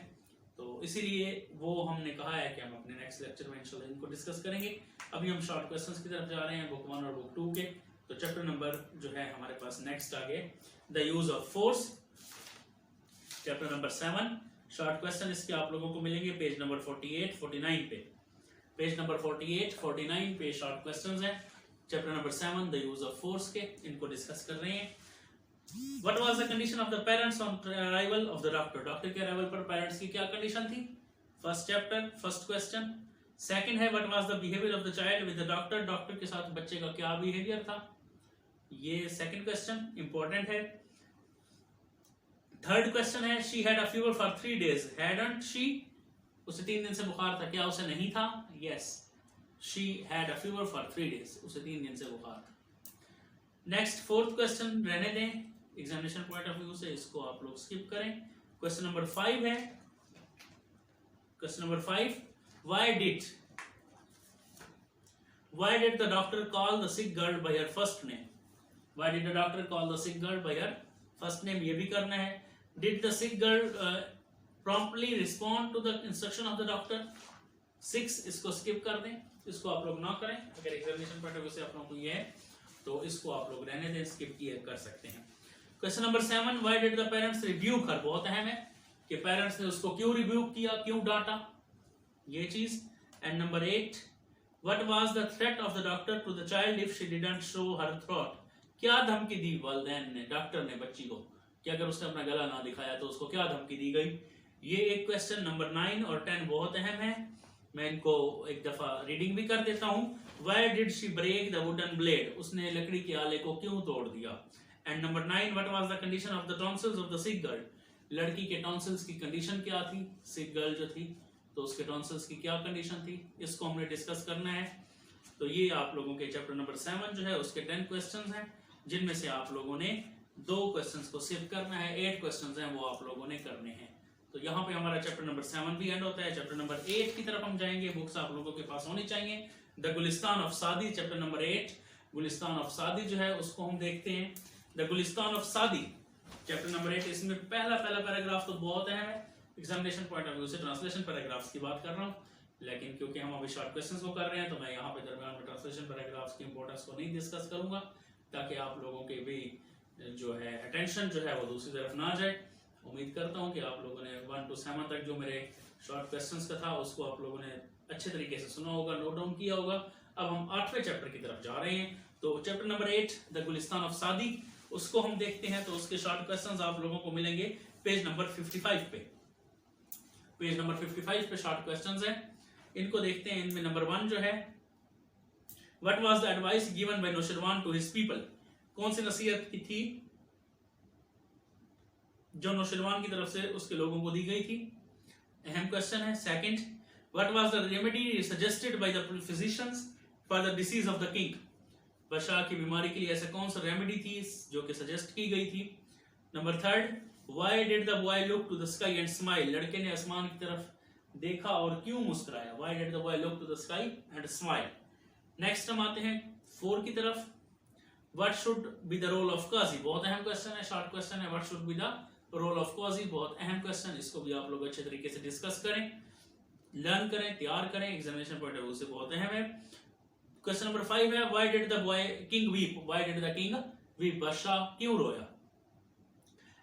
A: तो इसीलिए वो हमने कहा है कि हम अपने नेक्स्ट लेक्चर में इंशाल्लाह इनको डिस्कस करेंगे। अभी हम शॉर्ट क्वेश्चंस की तरफ जा रहे हैं बुक 1 और बुक 2 के। तो चैप्टर नंबर जो है हमारे पास नेक्स्ट आगे the use of force, chapter number 7 short question इसके आप लोगों को मिलेंगे पेज नंबर 48 49 पे। पेज नंबर 48 49 पे शॉर्ट क्वेश्चंस हैं chapter number 7 the use of force के, इनको डिस्कस कर रहे हैं। What was the condition of the parents on arrival of the doctor? Doctor के अराइवल पर पेरेंट्स की क्या कंडीशन थी, first chapter first question. Second है what was the behaviour of the child with the doctor, doctor के साथ बच्चे का क्या बिहेवियर था, ये सेकंड क्वेश्चन इंपॉर्टेंट है। थर्ड क्वेश्चन है she had a fever for 3 days, hadn't she, उसे 3 दिन से बुखार था, क्या उसे नहीं था, yes she had a fever for 3 days, उसे 3 दिन से बुखार था। नेक्स्ट फोर्थ क्वेश्चन रहने दें एग्जामिनेशन पॉइंट ऑफ व्यू से, इसको आप लोग स्किप करें। क्वेश्चन नंबर 5 है, question number 5, why did the doctor call the sick girl by her first name, why did the doctor call the sick girl by her first name, ये भी करना है। Did the sick girl promptly respond to the instruction of the doctor, 6 इसको skip कर दें, इसको आप लोग ना करें अगर एग्जामिनेशन पॉइंट ऑफ व्यू से आप लोगों को ये है। तो इसको आप लोग रहने दें, स्किप किए कर सकते हैं। Question number 7, why did the parents rebuke her, बहुत अहम है कि पेरेंट्स ने उसको क्यों रिब्यूक किया, क्यों डांटा, ये चीज। And number 8, what was the threat of the doctor to the child if she didn't show her throat, क्या धमकी दी वालिदैन ने, डॉक्टर ने बच्ची को कि अगर उसने अपना गला ना दिखाया तो उसको क्या धमकी दी गई। ये एक क्वेश्चन नंबर 9 और 10 बहुत अहम है, मैं इनको एक दफा रीडिंग भी कर देता हूँ। Why did she break the wooden blade, उसने लकड़ी के आले को क्यों तोड़ दिया। And number 9, what was the condition of the tonsils of the sick girl, लड़की के टॉन्सिल्स की कंडीशन क्या थी, सिक गर्ल जो थी तो उसके टॉन्सिल्स की क्या कंडीशन थी, इसको हमने डिस्कस करना है। तो ये आप लोगों के चैप्टर नंबर 7 जो है उसके 10 क्वेश्चंस हैं, जिनमें से आप लोगों ने 2 क्वेश्चंस को सिर्फ करना है, 8 क्वेश्चंस हैं वो आप लोगों ने करने हैं। तो यहाँ पे हमारा चैप्टर नंबर 7 भी एंड होता है। चैप्टर नंबर 8 की तरफ हम जाएंगे, बुक्स आप लोगों के पास होनी चाहिए। द गुलिस्तान ऑफ सादी, चैप्टर नंबर 8 गुलिस्तान ऑफ सादी जो है उसको हम देखते हैं। द गुलिस्तान ऑफ सादी चैप्टर नंबर 8, इसमें पहला पैराग्राफ तो बहुत अहम है, एग्जामिनेशन पॉइंट ऑफ व्यू से ट्रांसलेशन पैराग्राफ्स की बात कर रहा हूँ, लेकिन क्योंकि हम अभी शॉर्ट क्वेश्चंस को कर रहे हैं तो मैं यहाँ पे दरमियान में ट्रांसलेशन पैराग्राफ्स की इंपॉर्टेंस को नहीं डिस्कस करूंगा, ताकि आप लोगों के भी जो है अटेंशन जो है वो दूसरी तरफ ना जाए। उम्मीद करता हूँ कि आप लोगों ने 1 to 7 तक जो मेरे शॉर्ट क्वेश्चंस का था उसको आप लोगों ने अच्छे तरीके से सुना होगा, नोट डाउन किया होगा। अब हम 8वें चैप्टर की तरफ जा रहे हैं, तो chapter number 8 the Gulistan of सादी, उसको हम देखते हैं। तो उसके शॉर्ट क्वेश्चंस आप लोगों को मिलेंगे पेज नंबर 55 पे। पेज नंबर 55 पे शॉर्ट क्वेश्चंस हैं, इनको देखते हैं। इनमें नंबर 1 जो है, what was the advice given by Nausherwan to his people, कौन सी नसीहत की थी जो नौशरवान की तरफ से उसके लोगों को दी गई थी, अहम क्वेश्चन है। Second, what was the remedy suggested by the physicians for the disease of the king, बादशाह की बीमारी के लिए ऐसा कौन सा रेमेडी थी जो कि सजेस्ट की गई थी। Number 3, why did the boy look to the sky and smile, लड़के ने आसमान की तरफ देखा और क्यों मुस्कुराया, why did the boy look to the sky and smile. Next हम आते हैं 4 की तरफ, what should be the role of Qazi, बहुत अहम क्वेश्चन है, शॉर्ट क्वेश्चन है। What should be the role of Qazi, बहुत अहम क्वेश्चन, इसको भी आप लोग अच्छे तरीके से डिस्कस करें, लर्न करें, तैयार करें, एग्जामिनेशन पॉइंट ऑफ व्यू से बहुत अहम है। क्वेश्चन नंबर 5 है, why did the boy king weep, why did the king weep, बादशाह क्यों रोया।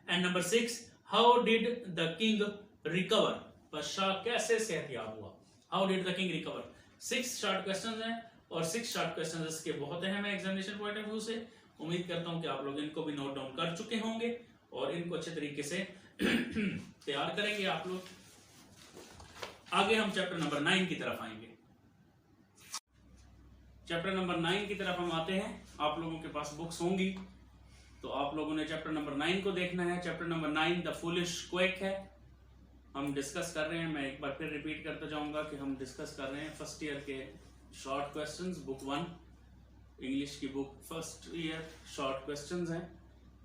A: And number 6, how did the king recover, बादशाह कैसे सेहतयाब हुआ, how did the king recover. 6 short questions हैं और 6 शॉर्ट क्वेश्चंस इसके बहुत अहम है एग्जामिनेशन पॉइंट ऑफ व्यू से। उम्मीद करता हूं कि आप लोग इनको भी नोट डाउन कर चुके होंगे और इनको अच्छे तरीके से तैयार करेंगे आप लोग। आगे हम चैप्टर नंबर 9 की तरफ आएंगे। चैप्टर नंबर 9 की तरफ हम आते हैं, आप लोगों के पास बुक्स होंगी तो आप लोगों ने चैप्टर नंबर 9 को देखना है। Chapter number 9 the foolish quake है, हम डिस्कस कर रहे हैं। मैं एक बार फिर रिपीट करता जाऊंगा कि हम डिस्कस कर रहे हैं फर्स्ट ईयर के शॉर्ट क्वेश्चंस, बुक 1 इंग्लिश की book first year short questions हैं,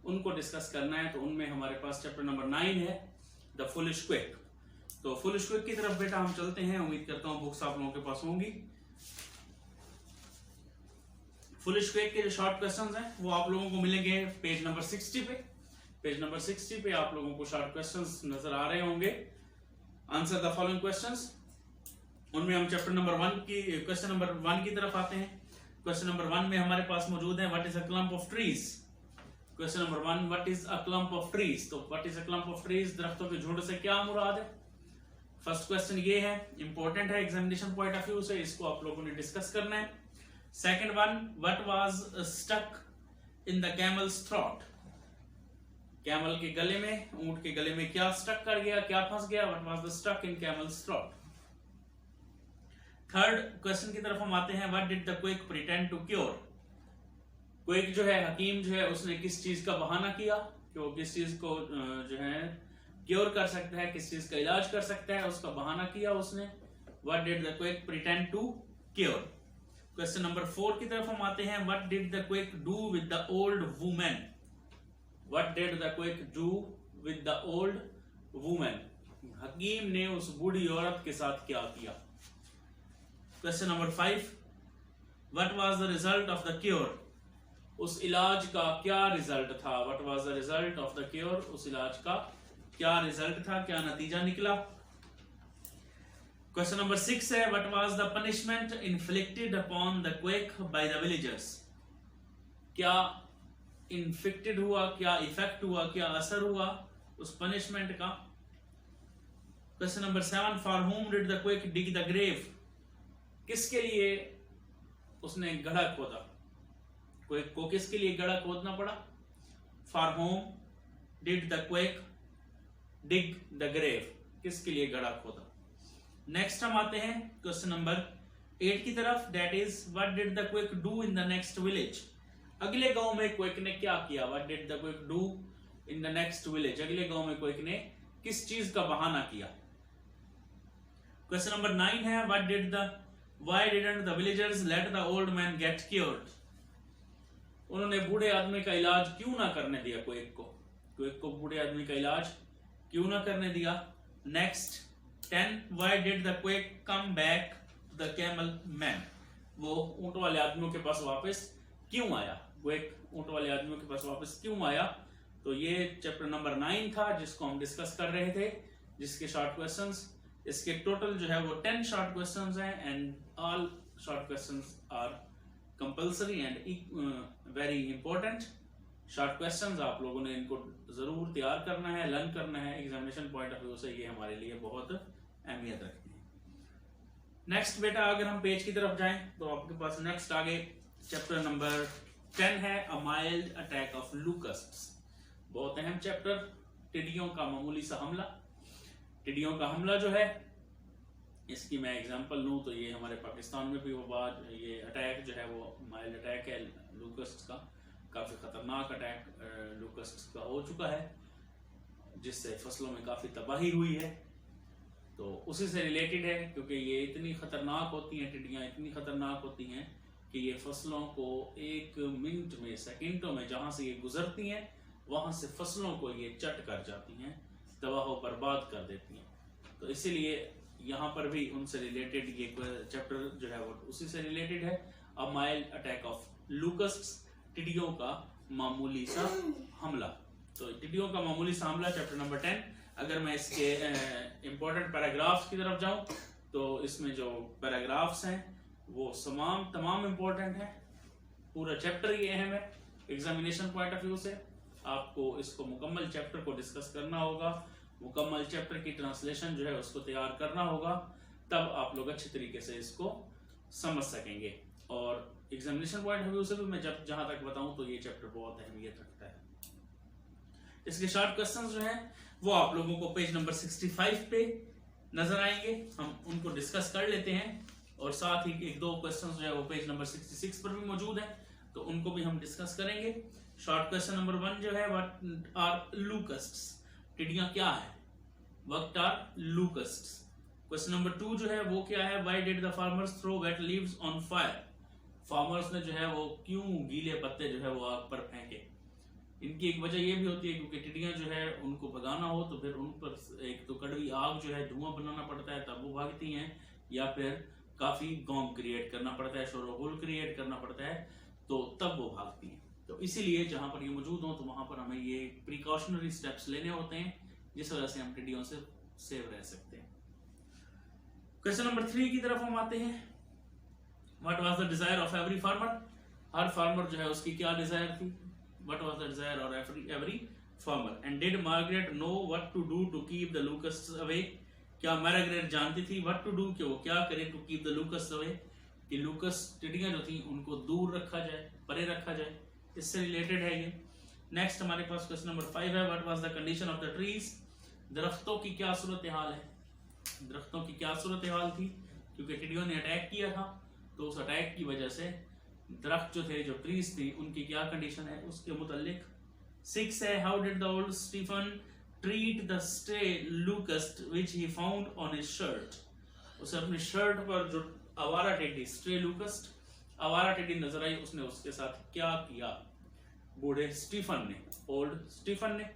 A: उनको डिस्कस करना है। तो उनमें हमारे पास चैप्टर नंबर 9 है द फुलिश क्विक। तो फुलिश क्विक की तरफ बेटा हम चलते हैं, उम्मीद करता हूं बुक्स आप लोगों के पास होंगी। फुलिश क्विक के जो शॉर्ट क्वेश्चंस हैं वो आप लोगों को मिलेंगे पेज नंबर 60 पे। पेज नंबर 60 पे आप लोगों को शॉर्ट क्वेश्चंस नजर आ रहे होंगे। आंसर द फॉलोइंग क्वेश्चंस, उनमें हम चैप्टर नंबर 1 की क्वेश्चन नंबर 1 की तरफ आते हैं। क्वेश्चन नंबर 1 में हमारे पास मौजूद है what is a clump of trees. Question number 1, what is a clump of trees, तो what is a clump of trees, दरख्तों के झुंड से क्या मुराद है। फर्स्ट क्वेश्चन ये है, इंपॉर्टेंट है एग्जामिनेशन पॉइंट ऑफ व्यू से, इसको आप लोगों ने डिस्कस करना है। Second one, what was stuck in the camel's throat, camel के गले में, ऊंट के गले में क्या स्टक कर गया, क्या फंस गया, what was the stuck in camel's throat. Third question की तरफ हम आते हैं, what did the quack pretend to cure, quack जो है हकीम जो है उसने किस चीज का बहाना किया कि वो किस चीज को जो है क्योर कर सकता है, किस चीज का इलाज कर सकता है, उसका बहाना किया उसने। What did the quack pretend to cure. Question number 4 की तरफ हम आते हैं, what did the quack do with the old women, what did the quack do with the old women, हकीम ने उस बूढ़ी औरत के साथ क्या किया। Question number 5, what was the result of the cure, उस इलाज का क्या रिजल्ट था, what was the result of the cure, उस इलाज का क्या रिजल्ट था, क्या नतीजा निकला। क्वेश्चन नंबर 6 है, what was the punishment inflicted upon the quake by the villagers, क्या इन्फेक्टेड हुआ, क्या इफेक्ट हुआ, क्या असर हुआ उस पनिशमेंट का। Question number 7, for whom did the quack dig the grave, किसके लिए उसने गड्ढा खोदा, क्विक को किसके लिए गड्ढा खोदना पड़ा। For whom did the quack dig the grave, किसके लिए गड्ढा खोदा। नेक्स्ट हम आते हैं क्वेश्चन नंबर 8 की तरफ, that is what did the quack do in the next village, अगले गांव में क्विक ने क्या किया। What did the quack do in the next village, अगले गांव में क्विक ने किस चीज का बहाना किया। क्वेश्चन नंबर 9 है, why didn't the villagers let the old man get cured, उन्होंने बूढ़े आदमी का इलाज क्यों ना करने दिया क्विक को बूढ़े आदमी का इलाज क्यों ना करने दिया। Next 10, why did the quack come back to the camel man, वो ऊंट वाले आदमियों के पास वापस क्यों आया, क्विक ऊंट वाले आदमियों के पास वापस क्यों आया। तो ये चैप्टर नंबर 9 था जिसको हम डिस्कस कर रहे थे, जिसके शॉर्ट क्वेश्चंस, इसके टोटल जो है वो 10 शॉर्ट क्वेश्चंस हैं and all short questions are compulsory and very important short questions. आप लोगों ने इनको जरूर तैयार करना है, लर्न करना है, एग्जामिनेशन पॉइंट ऑफ व्यू से ये हमारे लिए बहुत अहमियत रखते हैं। नेक्स्ट बेटा अगर हम पेज की तरफ जाएं तो आपके पास नेक्स्ट आगे चैप्टर नंबर 10 है, अ माइल्ड अटैक ऑफ लोकस्ट्स, बहुत अहम चैप्टर, टिड्डियों का मामूली सा हमला। टिड्डियों का हमला जो है, इसकी मैं एग्जांपल लूं तो ये हमारे पाकिस्तान में भी वो बात, ये अटैक जो है वो माइल्ड अटैक है लोकस्ट्स का, काफी खतरनाक अटैक लोकस्ट्स का हो चुका है जिससे फसलों में काफी तबाही हुई है। तो उसी से रिलेटेड है क्योंकि ये इतनी खतरनाक होती हैं, टिड्डियां इतनी खतरनाक होती हैं कि ये फसलों को एक मिनट में, सेकंडों में जहां से ये गुजरती हैं वहां से फसलों को ये चट कर जाती हैं, तबाह बर्बाद कर देती हैं। तो इसीलिए यहाँ पर भी उनसे रिलेटेड ये चैप्टर जो है वो उसी से रिलेटेड है, अ माइल्ड अटैक ऑफ लोकस्ट्स, टिड्डियों का मामूली सा हमला। तो टिड्डियों का मामूली सा हमला चैप्टर नंबर 10। अगर मैं इसके इंपॉर्टेंट पैराग्राफ्स की तरफ जाऊं तो इसमें जो पैराग्राफ्स हैं वो तमाम इंपॉर्टेंट है, पूरा चैप्टर ही अहम है एग्जामिनेशन पॉइंट ऑफ व्यू से। आपको इसको मुकम्मल चैप्टर को डिस्कस करना होगा, मुकम्मल चैप्टर की ट्रांसलेशन जो है उसको तैयार करना होगा, तब आप लोग अच्छे तरीके से इसको समझ सकेंगे। और एग्जामिनेशन पॉइंट ऑफ व्यू से भी मैं जहां तक बताऊं तो ये चैप्टर बहुत अहमियत रखता है। इसके शॉर्ट क्वेश्चंस जो हैं वो आप लोगों को पेज नंबर 65 पे नजर आएंगे, हम उनको डिस्कस कर लेते हैं। और साथ ही एक दो क्वेश्चंस जो है वो पेज नंबर 66 पर भी मौजूद है, तो उनको भी हम डिस्कस करेंगे। शॉर्ट क्वेश्चन नंबर 1 जो है, व्हाट आर लोकस्ट्स, टिड्डियां क्या है, what are locusts. Question number 2 जो है वो क्या है, why did the farmers throw wet leaves on fire, farmers ने जो है वो क्यों गीले पत्ते जो है वो आग पर फेंके। इनकी एक वजह ये भी होती है क्योंकि टिड्डियां जो है उनको भगाना हो तो फिर उन पर एक तो कड़वी आग जो है, धुआं बनाना पड़ता है तब वो भागती हैं, या फिर काफी गॉम क्रिएट करना पड़ता है, शोरगुल क्रिएट करना पड़ता है, तो तब वो भागती हैं। तो इसीलिए जहां पर ये मौजूद हो तो वहां पर हमें ये प्रिकॉशनरी स्टेप्स लेने होते हैं, जिस वजह से हम टिड्डियों से सेव रह सकते हैं। क्वेश्चन नंबर 3 की तरफ हम आते हैं, what was the desire of every farmer, her farmer जो है उसकी क्या डिजायर थी, what was the desire of every farmer, and did Margaret know what to do to keep the locusts away, क्या मार्गरेट जानती थी what to do, कि वो क्या करे to keep the locusts away, कि लोकस्ट टिड्डियां जो थी उनको दूर रखा जाए, परे रखा जाए, इससे रिलेटेड है ये। नेक्स्ट हमारे पास क्वेश्चन नंबर 5 है, what was the condition of the trees, दरख्तों की क्या सूरत हाल है, दरख्तों की क्या सूरत हाल थी, क्योंकि टिड्डियों ने अटैक किया था, तो उस अटैक की वजह से दरख्त जो थे, जो ट्रीज थी, उनकी क्या कंडीशन है उसके मुतालिक। 6 है, how did the old Stephen treat the stray locust which he found on his shirt, उसे अपनी शर्ट पर जो आवारा टिड्डी, स्ट्रे लोकस्ट आवारा टिड्डी नजर आई, उसने उसके साथ क्या किया बूढ़े स्टीफन ने, ओल्ड स्टीफन ने।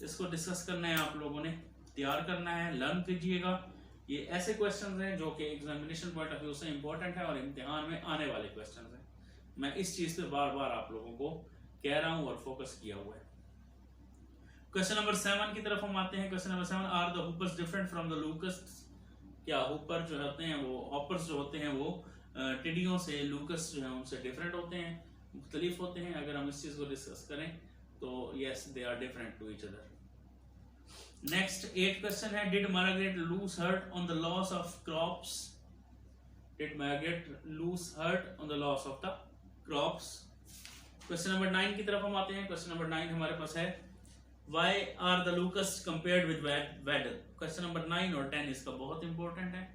A: इसको डिस्कस करना है, आप लोगों ने तैयार करना है, लर्न कीजिएगा। ये ऐसे क्वेश्चंस हैं जो कि एग्जामिनेशन पॉइंट ऑफ व्यू से इंपॉर्टेंट है और इम्तिहान में आने वाले क्वेश्चंस हैं। मैं इस चीज पे बार बार आप लोगों को कह रहा हूं और फोकस किया हुआ है। क्वेश्चन नंबर 7 की तरफ हम आते हैं। Question number 7, are the hoppers different from the locusts, क्या हुपर जो होते हैं वो, ऑपर्स जो होते हैं वो टिड्डियों से, लोकस्ट जो है उनसे डिफरेंट होते हैं। मुख्तलिफ होते हैं। अगर हम इस चीज़ को डिस्कस करें तो yes they are different to each other. Next 8 question है, did Margaret lose heart on the loss of crops? Did Margaret lose heart on the loss of the crops? Question number 9 की तरफ हम आते हैं। Question number 9 हमारे पास है, why are the locust compared with weddle? Question number 9 और 10 इसका बहुत इंपॉर्टेंट है।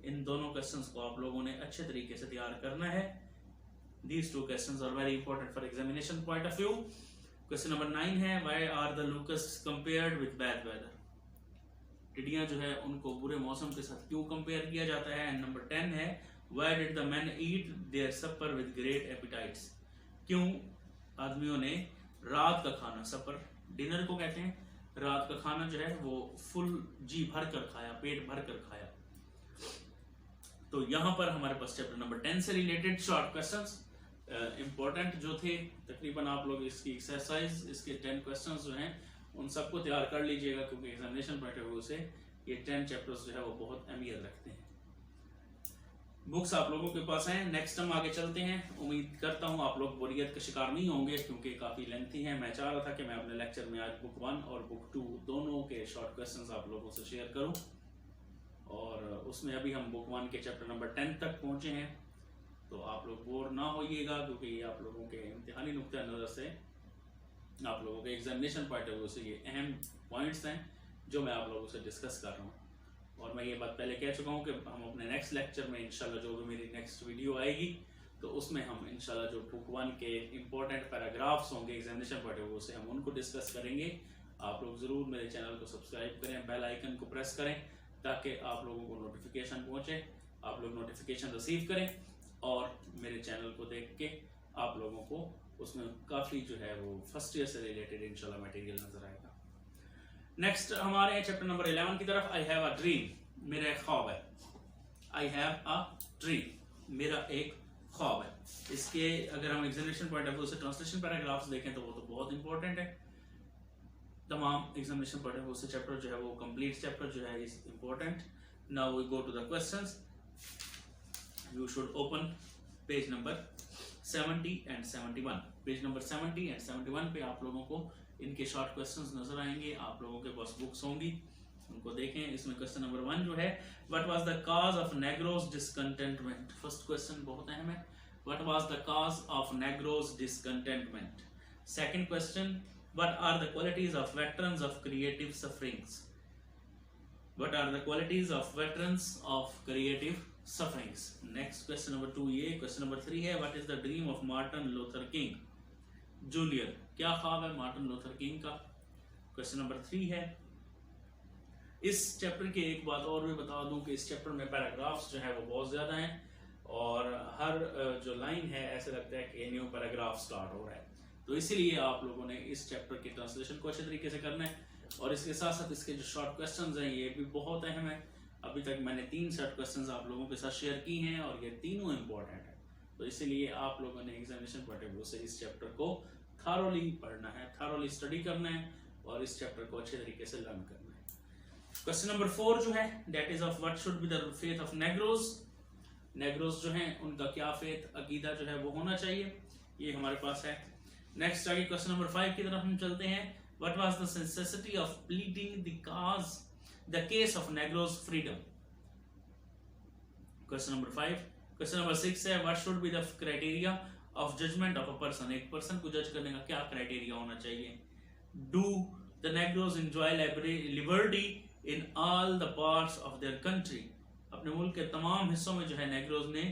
A: इन दोनों क्वेश्चंस को आप लोगों ने अच्छे तरीके से तैयार करना है। These two questions are very important for examination point of view. Question number 9 है, why are the locusts compared with bad weather? टिड्डियां जो है उनको बुरे मौसम के साथ क्यों कंपेयर किया जाता है? एंड नंबर 10 है, why did the men eat their supper with great appetites? क्यों आदमियों ने रात का खाना, सपर डिनर को कहते हैं, रात का खाना जो है वो फुल जी भर कर खाया, पेट भर कर खाया। तो यहाँ पर हमारे पास चैप्टर नंबर 10 से रिलेटेड शॉर्ट क्वेश्चंस इंपॉर्टेंट जो थे, तकरीबन आप लोग इसकी एक्सरसाइज, इसके 10 क्वेश्चंस जो हैं उन सबको तैयार कर लीजिएगा, क्योंकि एग्जामिनेशन पॉइंट ऑफ व्यू से ये 10 चैप्टर्स जो है वो बहुत अहमियत रखते हैं। बुक्स आप लोगों के पास हैं। नेक्स्ट हम आगे चलते हैं। उम्मीद करता हूँ आप लोग बोरियत का शिकार नहीं होंगे, क्योंकि काफ़ी लेंथी है। मैं चाह रहा था कि मैं अपने लेक्चर में आज बुक 1 और बुक 2 दोनों के शॉर्ट क्वेश्चंस आप लोगों से शेयर करूँ, और उसमें अभी हम बुक 1 के चैप्टर नंबर 10 तक पहुँचे हैं। तो आप लोग बोर ना होइएगा, क्योंकि ये आप लोगों के इम्तिहानी नुक्ता नज़र से, आप लोगों के एग्जामिनेशन पॉइंट ऑफ व्यू से ये अहम पॉइंट्स हैं जो मैं आप लोगों से डिस्कस कर रहा हूँ। और मैं ये बात पहले कह चुका हूँ कि हम अपने नेक्स्ट लेक्चर में इंशाल्लाह, जो भी मेरी नेक्स्ट वीडियो आएगी, तो उसमें हम इंशाल्लाह जो बुक 1 के इंपॉर्टेंट पैराग्राफ्स होंगे एग्जामिनेशन पॉइंट ऑफ व्यू से, हम उनको डिस्कस करेंगे। आप लोग ज़रूर मेरे चैनल को सब्सक्राइब करें, बेल आइकन को प्रेस करें, ताकि आप लोगों को नोटिफिकेशन पहुँचे, आप लोग नोटिफिकेशन रिसीव करें, और मेरे चैनल को देख के आप लोगों को उसमें काफ़ी जो है वो फर्स्ट ईयर से रिलेटेड इंशाल्लाह मटेरियल नजर आएगा। नेक्स्ट हमारे चैप्टर नंबर 11 की तरफ, आई हैव अ ड्रीम, मेरा एक ख्वाब है। आई हैव अ ड्रीम, मेरा एक ख्वाब है। इसके अगर हम एग्जामिनेशन पॉइंट ऑफ व्यू से ट्रांसलेशन पैराग्राफ्स देखें तो वो तो बहुत इंपॉर्टेंट है। तमाम एग्जामिनेशन पॉइंट ऑफ व्यू से चैप्टर जो है वो कंप्लीट चैप्टर जो है is important. Now we go to the questions. You should open page number 70 and 71. Page number 70 and 71 पे आप लोगों को इनके शॉर्ट क्वेश्चंस नजर आएंगे। आप लोगों के पास बुक्स होंगी, उनको देखें। इसमें क्वेश्चन नंबर 1 जो है, what was the cause of Negroes discontentment? First question बहुत अहम है, what was the cause of Negroes discontentment? Second question, what are the qualities of veterans of creative sufferings? What are the qualities of veterans of creative sufferings? Next question number 2 ये। question number 3 है, what is the dream of Martin Luther King Jr.? क्या ख्वाब है Martin Luther king का? question number 3 है। इस chapter की एक बात और भी बता दूं कि इस चैप्टर में पैराग्राफ्स जो है वो बहुत ज्यादा हैं, और हर जो लाइन है ऐसे लगता है कि न्यू पैराग्राफ स्टार्ट हो रहा है। तो इसीलिए आप लोगों ने इस चैप्टर की ट्रांसलेशन को अच्छे तरीके से करना है, और इसके साथ साथ इसके जो शॉर्ट क्वेश्चंस हैं ये भी बहुत अहम है। अभी तक मैंने 3 शॉर्ट क्वेश्चंस आप लोगों के साथ शेयर की हैं, और ये तीनों इंपॉर्टेंट हैं। तो इसीलिए आप लोगों ने एग्जामिनेशन पॉइंट ऑफ व्यू से इस चैप्टर को थारोली पढ़ना है, थारोली स्टडी करना है, और इस चैप्टर को अच्छे तरीके से लर्न करना है। क्वेश्चन नंबर 4 जो है, that is of what should be the faith of Negroes? Negroes जो हैं उनका क्या फेथ, अकीदा जो है वो होना चाहिए, ये हमारे पास है। नेक्स्ट आगे क्वेश्चन नंबर 5 की तरफ हम चलते हैं। What was the necessity of pleading the case of Negroes freedom? Question number 5. Question number 6 है, what should be the criteria of judgment of a person? एक पर्सन को जज करने का क्या क्राइटेरिया होना चाहिए? Do the Negroes enjoy liberty in all the parts of their country? अपने मुल्क के तमाम हिस्सों में जो है नेग्रोज ने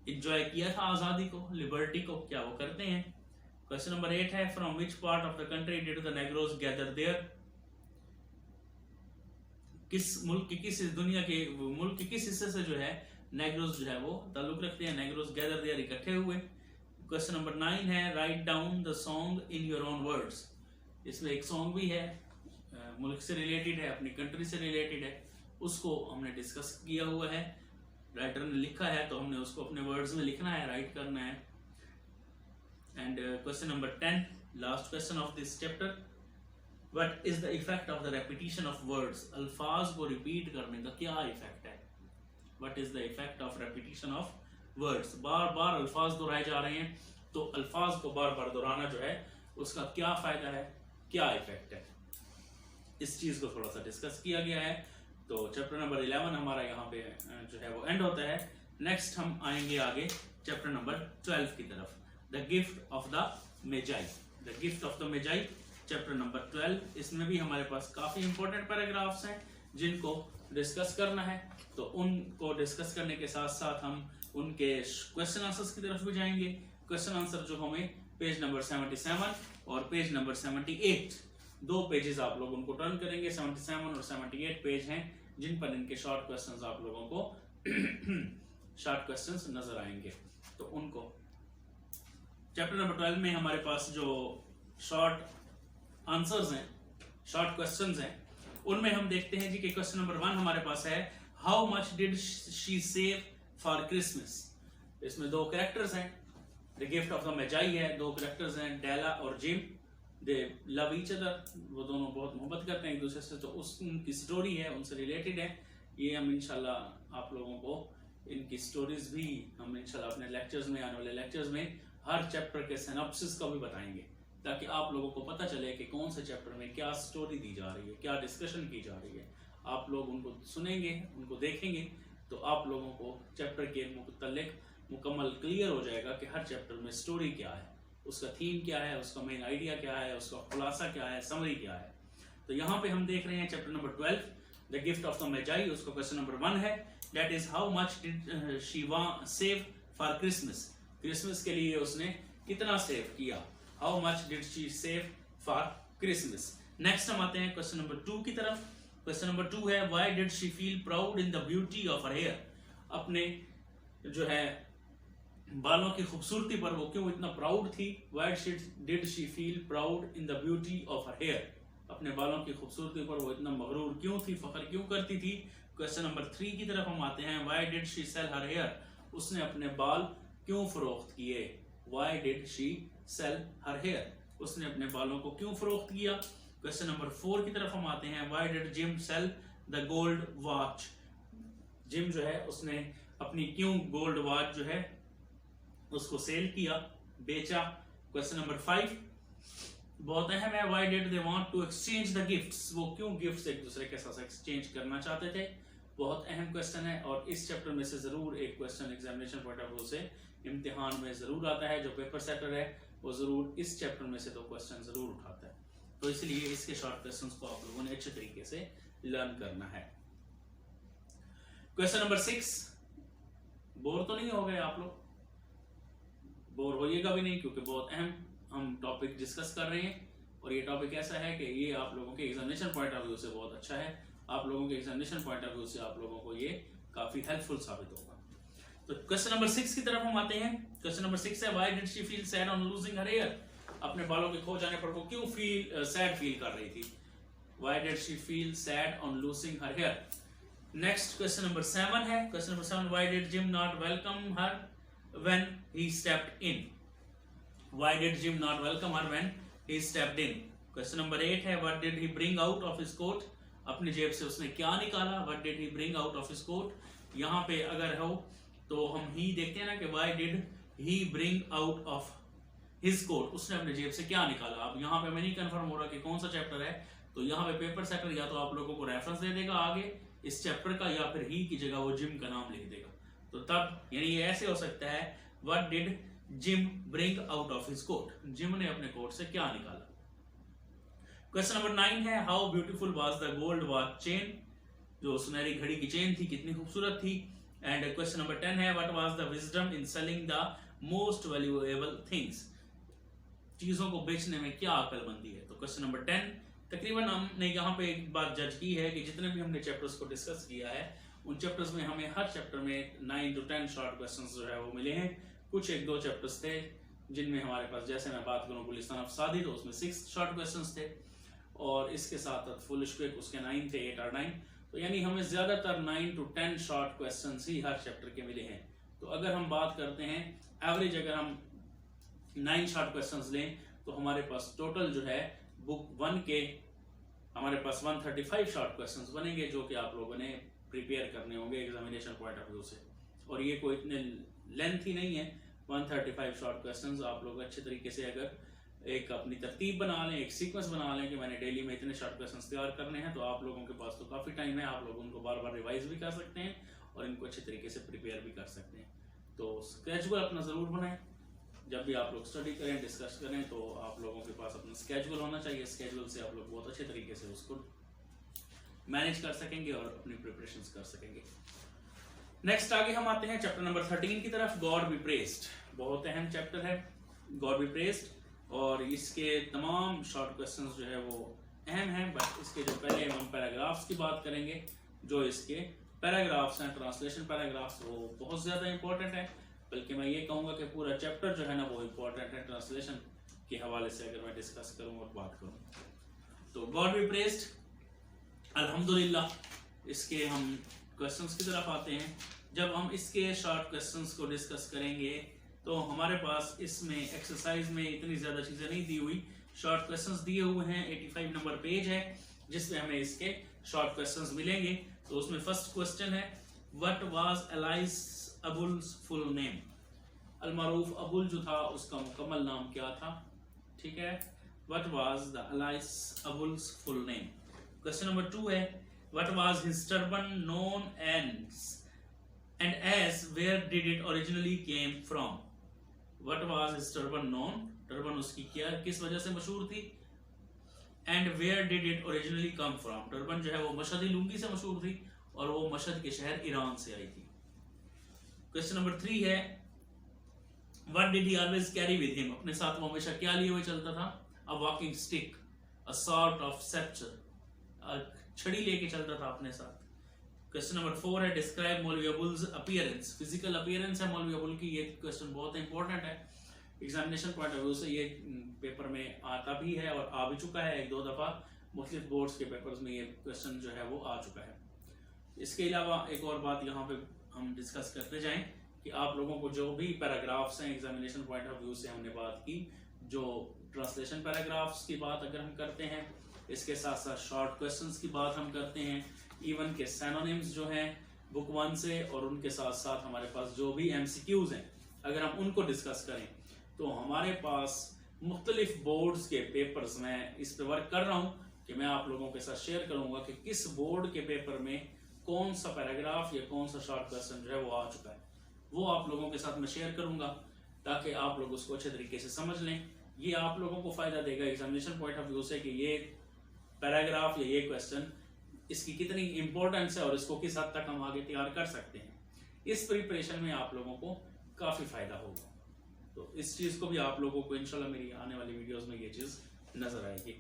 A: इंजॉय किया था आज़ादी को, लिबर्टी को, क्या वो करते हैं? क्वेश्चन नंबर 8 है, from which part of the country did the Negroes gather there? किस मुल्क की, किस दुनिया के मुल्क के किस हिस्से से जो है नेग्रोज जो है वो ताल्लुक रखते हैं? नेग्रोज गैदर देयर, इकट्ठे हुए। क्वेश्चन नंबर 9 है, write down the song in your own words. इसमें एक सॉन्ग भी है, मुल्क से रिलेटेड है, अपनी कंट्री से रिलेटेड है, उसको हमने डिस्कस किया हुआ है, राइटर ने लिखा है, तो हमने उसको अपने वर्ड्स में लिखना है, राइट करना है। And question number 10, last question of this chapter, What is the effect of the repetition of words? अल्फाज को रिपीट करने का क्या इफेक्ट है? What is the effect of repetition of words? बार बार अल्फाज दोहराए जा रहे हैं, तो अल्फाज को बार बार दोहराना जो है उसका क्या फायदा है, क्या इफेक्ट है, इस चीज को थोड़ा सा डिस्कस किया गया है। तो चैप्टर नंबर 11 हमारा यहाँ पे जो है वो एंड होता है। नेक्स्ट हम आएंगे आगे चैप्टर नंबर 12 की तरफ, the gift of the Magi. The gift of the Magi chapter number 12। इसमें भी हमारे पास काफी इंपॉर्टेंट पैराग्राफ्स हैं जिनको डिस्कस करना है। तो उनको डिस्कस करने के साथ साथ हम उनके क्वेश्चन आंसर्स की तरफ भी जाएंगे। क्वेश्चन आंसर जो हमें पेज नंबर 77 और पेज नंबर 78, 2 पेजेस आप लोग उनको टर्न करेंगे। 77 और 78 पेज हैं जिन पर इनके शॉर्ट क्वेश्चंस आप लोगों को शॉर्ट क्वेश्चंस नजर आएंगे। तो उनको चैप्टर नंबर 12 में हमारे पास जो शॉर्ट आंसर्स हैं, शॉर्ट क्वेश्चंस हैं, उनमें हम देखते हैं जी कि क्वेश्चन नंबर 1 हमारे पास है, how much did she save for Christmas. इसमें 2 कैरेक्टर्स हैं, द गिफ्ट ऑफ द मेजाई है, 2 कैरेक्टर्स हैं डेला और जिम। दे लव ईच अदर, वो दोनों बहुत मोहब्बत करते हैं एक दूसरे से। तो उनकी स्टोरी है, उनसे रिलेटेड है। ये हम इंशाल्लाह आप लोगों को इनकी स्टोरीज भी हम इंशाल्लाह अपने लेक्चर्स में, आने वाले लेक्चर्स में हर चैप्टर के सिनॉप्सिस का भी बताएंगे, ताकि आप लोगों को पता चले कि कौन से चैप्टर में क्या स्टोरी दी जा रही है, क्या डिस्कशन की जा रही है। आप लोग उनको सुनेंगे, उनको देखेंगे, तो आप लोगों को चैप्टर के मुतल्लिक मुकम्मल क्लियर हो जाएगा कि हर चैप्टर में स्टोरी क्या है, उसका थीम क्या है, उसका मेन आइडिया क्या है, उसका खुलासा क्या है, समरी क्या है। तो यहाँ पे हम देख रहे हैं chapter number 12, the gift of the Magi. उसका क्वेश्चन नंबर 1 है, that is how much did she save for Christmas. Christmas के लिए उसने कितना सेव किया, how much did she save for Christmas. Next हम आते हैं क्वेश्चन नंबर 2 की तरफ। क्वेश्चन नंबर 2 है, why did she feel proud in the beauty of her hair. अपने जो है बालों की खूबसूरती पर वो क्यों इतना प्राउड थी। Why did she feel proud in the beauty of her hair. अपने बालों की खूबसूरती पर वो इतना मगरूर क्यों थी, फख्र क्यों करती थी। क्वेश्चन नंबर 3 की तरफ हम आते हैं, why did she sell her hair. उसने अपने बाल क्यों फरोख्त किए। Why did she sell her hair. उसने अपने बालों को क्यों फरोख्त किया। क्वेश्चन नंबर 4 की तरफ हम आते हैं, why did Jim sell the gold watch. Jim जो है उसने अपनी क्यों गोल्ड वॉच जो है उसको सेल किया, बेचा। क्वेश्चन नंबर 5 बहुत अहम है, why did they want to exchange the gifts. वो क्यों गिफ्ट्स एक दूसरे के साथ एक्सचेंज करना चाहते थे। बहुत अहम क्वेश्चन है और इस चैप्टर में से जरूर एक question examination point of view से इम्तिहान में जरूर आता है। जो पेपर सेटर है वो जरूर इस चैप्टर में से 2 क्वेश्चन जरूर उठाता है। तो इसलिए इसके शॉर्ट क्वेश्चंस को आप लोगों ने अच्छे तरीके से लर्न करना है। क्वेश्चन नंबर 6, बोर तो नहीं हो गए आप लोग, बोर होइएगा भी नहीं, क्योंकि बहुत अहम हम टॉपिक डिस्कस कर रहे हैं और ये टॉपिक ऐसा है कि ये आप लोगों के एग्जामिनेशन पॉइंट ऑफ व्यू से बहुत अच्छा है। आप लोगों के एग्जामिनेशन पॉइंट ऑफ व्यू से आप लोगों को ये काफी हेल्पफुल साबित होगा। तो क्वेश्चन नंबर 6 की तरफ हम आते हैं। क्वेश्चन नंबर 6 है, why did she feel sad on losing her hair. अपने बालों के खो जाने पर वो क्यों सैड फील कर रही थी। Why did she feel sad on losing her hair. Next question number 7 है। Question number 7, why did Jim not welcome her when he stepped in. Why did Jim not welcome her when he stepped in? Question number 8 है, what did he bring out of his coat? अपनी जेब से उसने क्या निकाला। What did he bring out of his coat? यहाँ पे अगर हो तो हम ही देखते हैं ना कि why did he bring out of his coat, उसने अपने जेब से क्या निकाला। अब यहाँ पे मैं नहीं कंफर्म हो रहा कि कौन सा चैप्टर है, तो यहाँ पे पेपर सेटर या तो आप लोगों को रेफरेंस दे देगा आगे इस चैप्टर का, या फिर ही की जगह वो जिम का नाम लिख देगा। तो तब यानी ये ऐसे हो सकता है, what did Jim bring out of his coat. Jim ने अपने कोट से क्या निकाला। क्वेश्चन नंबर 9 है, how beautiful was the gold watch chain. जो सुनहरी घड़ी की चेन थी कितनी खूबसूरत थी। एंड क्वेश्चन नंबर 10 है, what was the wisdom in selling the most valuable things. चीजों को बेचने में क्या अक्लमंदी है। तो क्वेश्चन नंबर 10 तकरीबन हमने यहाँ पे एक बात जज की है कि जितने भी हमने चैप्टर्स को डिस्कस किया है उन चैप्टर्स में हमें हर चैप्टर में 9 to 10 शॉर्ट क्वेश्चंस जो है वो मिले हैं। कुछ 1-2 चैप्टर्स थे जिनमें हमारे पास, जैसे मैं बात करूं गुलिस्तान ऑफ सादी, तो उसमें 6 शॉर्ट क्वेश्चंस थे और इसके साथ फुल क्विक उसके 9 थे, 8 और 9। तो यानी हमें ज्यादातर 9 to 10 short questions he her chapter के मिले हैं। तो अगर हम बात करते हैं एवरेज, अगर हम 9 शॉर्ट क्वेश्चंस लें तो हमारे पास टोटल जो है बुक 1 के हमारे पास 135 शॉर्ट क्वेश्चंस बनेंगे, जो कि आप लोगों ने प्रिपेयर करने होंगे एग्जामिनेशन पॉइंट ऑफ व्यू से। और ये कोई इतने लेंथ ही नहीं है, 135 शॉर्ट क्वेश्चंस आप लोग अच्छे तरीके से अगर एक अपनी तरतीब बना लें, एक सीक्वेंस बना लें कि मैंने डेली में इतने शॉर्ट क्वेश्चंस तैयार करने हैं, तो आप लोगों के पास तो काफ़ी टाइम है, आप लोग उनको बार बार रिवाइज भी कर सकते हैं और इनको अच्छे तरीके से प्रिपेयर भी कर सकते हैं। तो स्केड्यूल अपना ज़रूर बनाएं। जब भी आप लोग स्टडी करें, डिस्कस करें, तो आप लोगों के पास अपना स्केड्यूल होना चाहिए। स्केड्यूल से आप लोग बहुत अच्छे तरीके से उसको मैनेज कर सकेंगे और अपनी प्रिपरेशंस कर सकेंगे। नेक्स्ट आगे हम आते हैं चैप्टर नंबर 13 की तरफ, गॉड बी प्रेज्ड। बहुत अहम चैप्टर है गॉड बी प्रेज्ड, और इसके तमाम शॉर्ट क्वेश्चंस जो है वो अहम हैं। बट इसके जो पहले हम पैराग्राफ्स की बात करेंगे, जो इसके पैराग्राफ्स हैं, ट्रांसलेशन पैराग्राफ्स, वो बहुत ज़्यादा इंपॉर्टेंट है। बल्कि मैं ये कहूँगा कि पूरा चैप्टर जो है ना वो इम्पोर्टेंट है ट्रांसलेशन के हवाले से अगर मैं डिस्कस करूँ और बात करूँ। तो गॉड बी प्रेज्ड, अल्हम्दुलिल्लाह, इसके हम क्वेश्चंस की तरफ आते हैं। जब हम इसके शॉर्ट क्वेश्चंस को डिस्कस करेंगे तो हमारे पास इसमें एक्सरसाइज में इतनी ज़्यादा चीज़ें नहीं दी हुई, शॉर्ट क्वेश्चंस दिए हुए हैं। 85 नंबर पेज है जिसमें हमें इसके शॉर्ट क्वेश्चंस मिलेंगे। तो उसमें फर्स्ट क्वेश्चन है, what was alias Abul's full name. अलमारूफ अबुल जो था उसका मुकम्मल नाम क्या था, ठीक है। What was the alias Abul's full name. Question number 2 है, what was his turban known and as where did it originally came from. What was his turban known, turban उसकी क्या किस वजह से मशहूर थी, and where did it originally come from. Turban जो है वो मशहदी लुंगी से मशहूर थी और वो मशहद के शहर ईरान से आई थी। क्वेश्चन नंबर 3 है, what did he always carry with him. अपने साथ वो हमेशा क्या लिए हुए चलता था, a walking stick, a sort of sceptre, छड़ी लेके चलता था अपने साथ। क्वेश्चन नंबर 4 है, डिस्क्राइब मौलवी अबुल्स अपीयरेंस। फिजिकल अपीयरेंस है मौलवी अबुल की, ये क्वेश्चन बहुत इंपॉर्टेंट है एग्जामिनेशन पॉइंट ऑफ व्यू से। ये पेपर में आता भी है और आ भी चुका है 1-2 दफ़ा, मुख्तलिफ बोर्ड्स के पेपर्स में ये क्वेश्चन जो है वो आ चुका है। इसके अलावा एक और बात यहाँ पे हम डिस्कस करते जाएं कि आप लोगों को जो भी पैराग्राफ्स हैं एग्जामिनेशन पॉइंट ऑफ व्यू से हमने बात की, जो ट्रांसलेशन पैराग्राफ्स की बात अगर हम करते हैं, इसके साथ साथ शॉर्ट क्वेश्चंस की बात हम करते हैं, इवन के सैनोनिम्स जो हैं बुक 1 से, और उनके साथ साथ हमारे पास जो भी MCQs हैं अगर हम उनको डिस्कस करें तो हमारे पास मुख्तलिफ बोर्ड्स के पेपर्स में इस पे वर्क कर रहा हूँ कि मैं आप लोगों के साथ शेयर करूँगा कि किस बोर्ड के पेपर में कौन सा पैराग्राफ या कौन सा शॉर्ट क्वेश्चन जो है वो आ चुका है, वो आप लोगों के साथ मैं शेयर करूँगा ताकि आप लोग उसको अच्छे तरीके से समझ लें। ये आप लोगों को फ़ायदा देगा एग्जामिनेशन पॉइंट ऑफ व्यू से कि ये पैराग्राफ या ये क्वेश्चन इसकी कितनी इंपॉर्टेंस है और इसको किस हद तक हम आगे तैयार कर सकते हैं। इस प्रिपरेशन में आप लोगों को काफ़ी फ़ायदा होगा। तो इस चीज़ को भी आप लोगों को इंशाल्लाह मेरी आने वाली वीडियोस में ये चीज़ नज़र आएगी।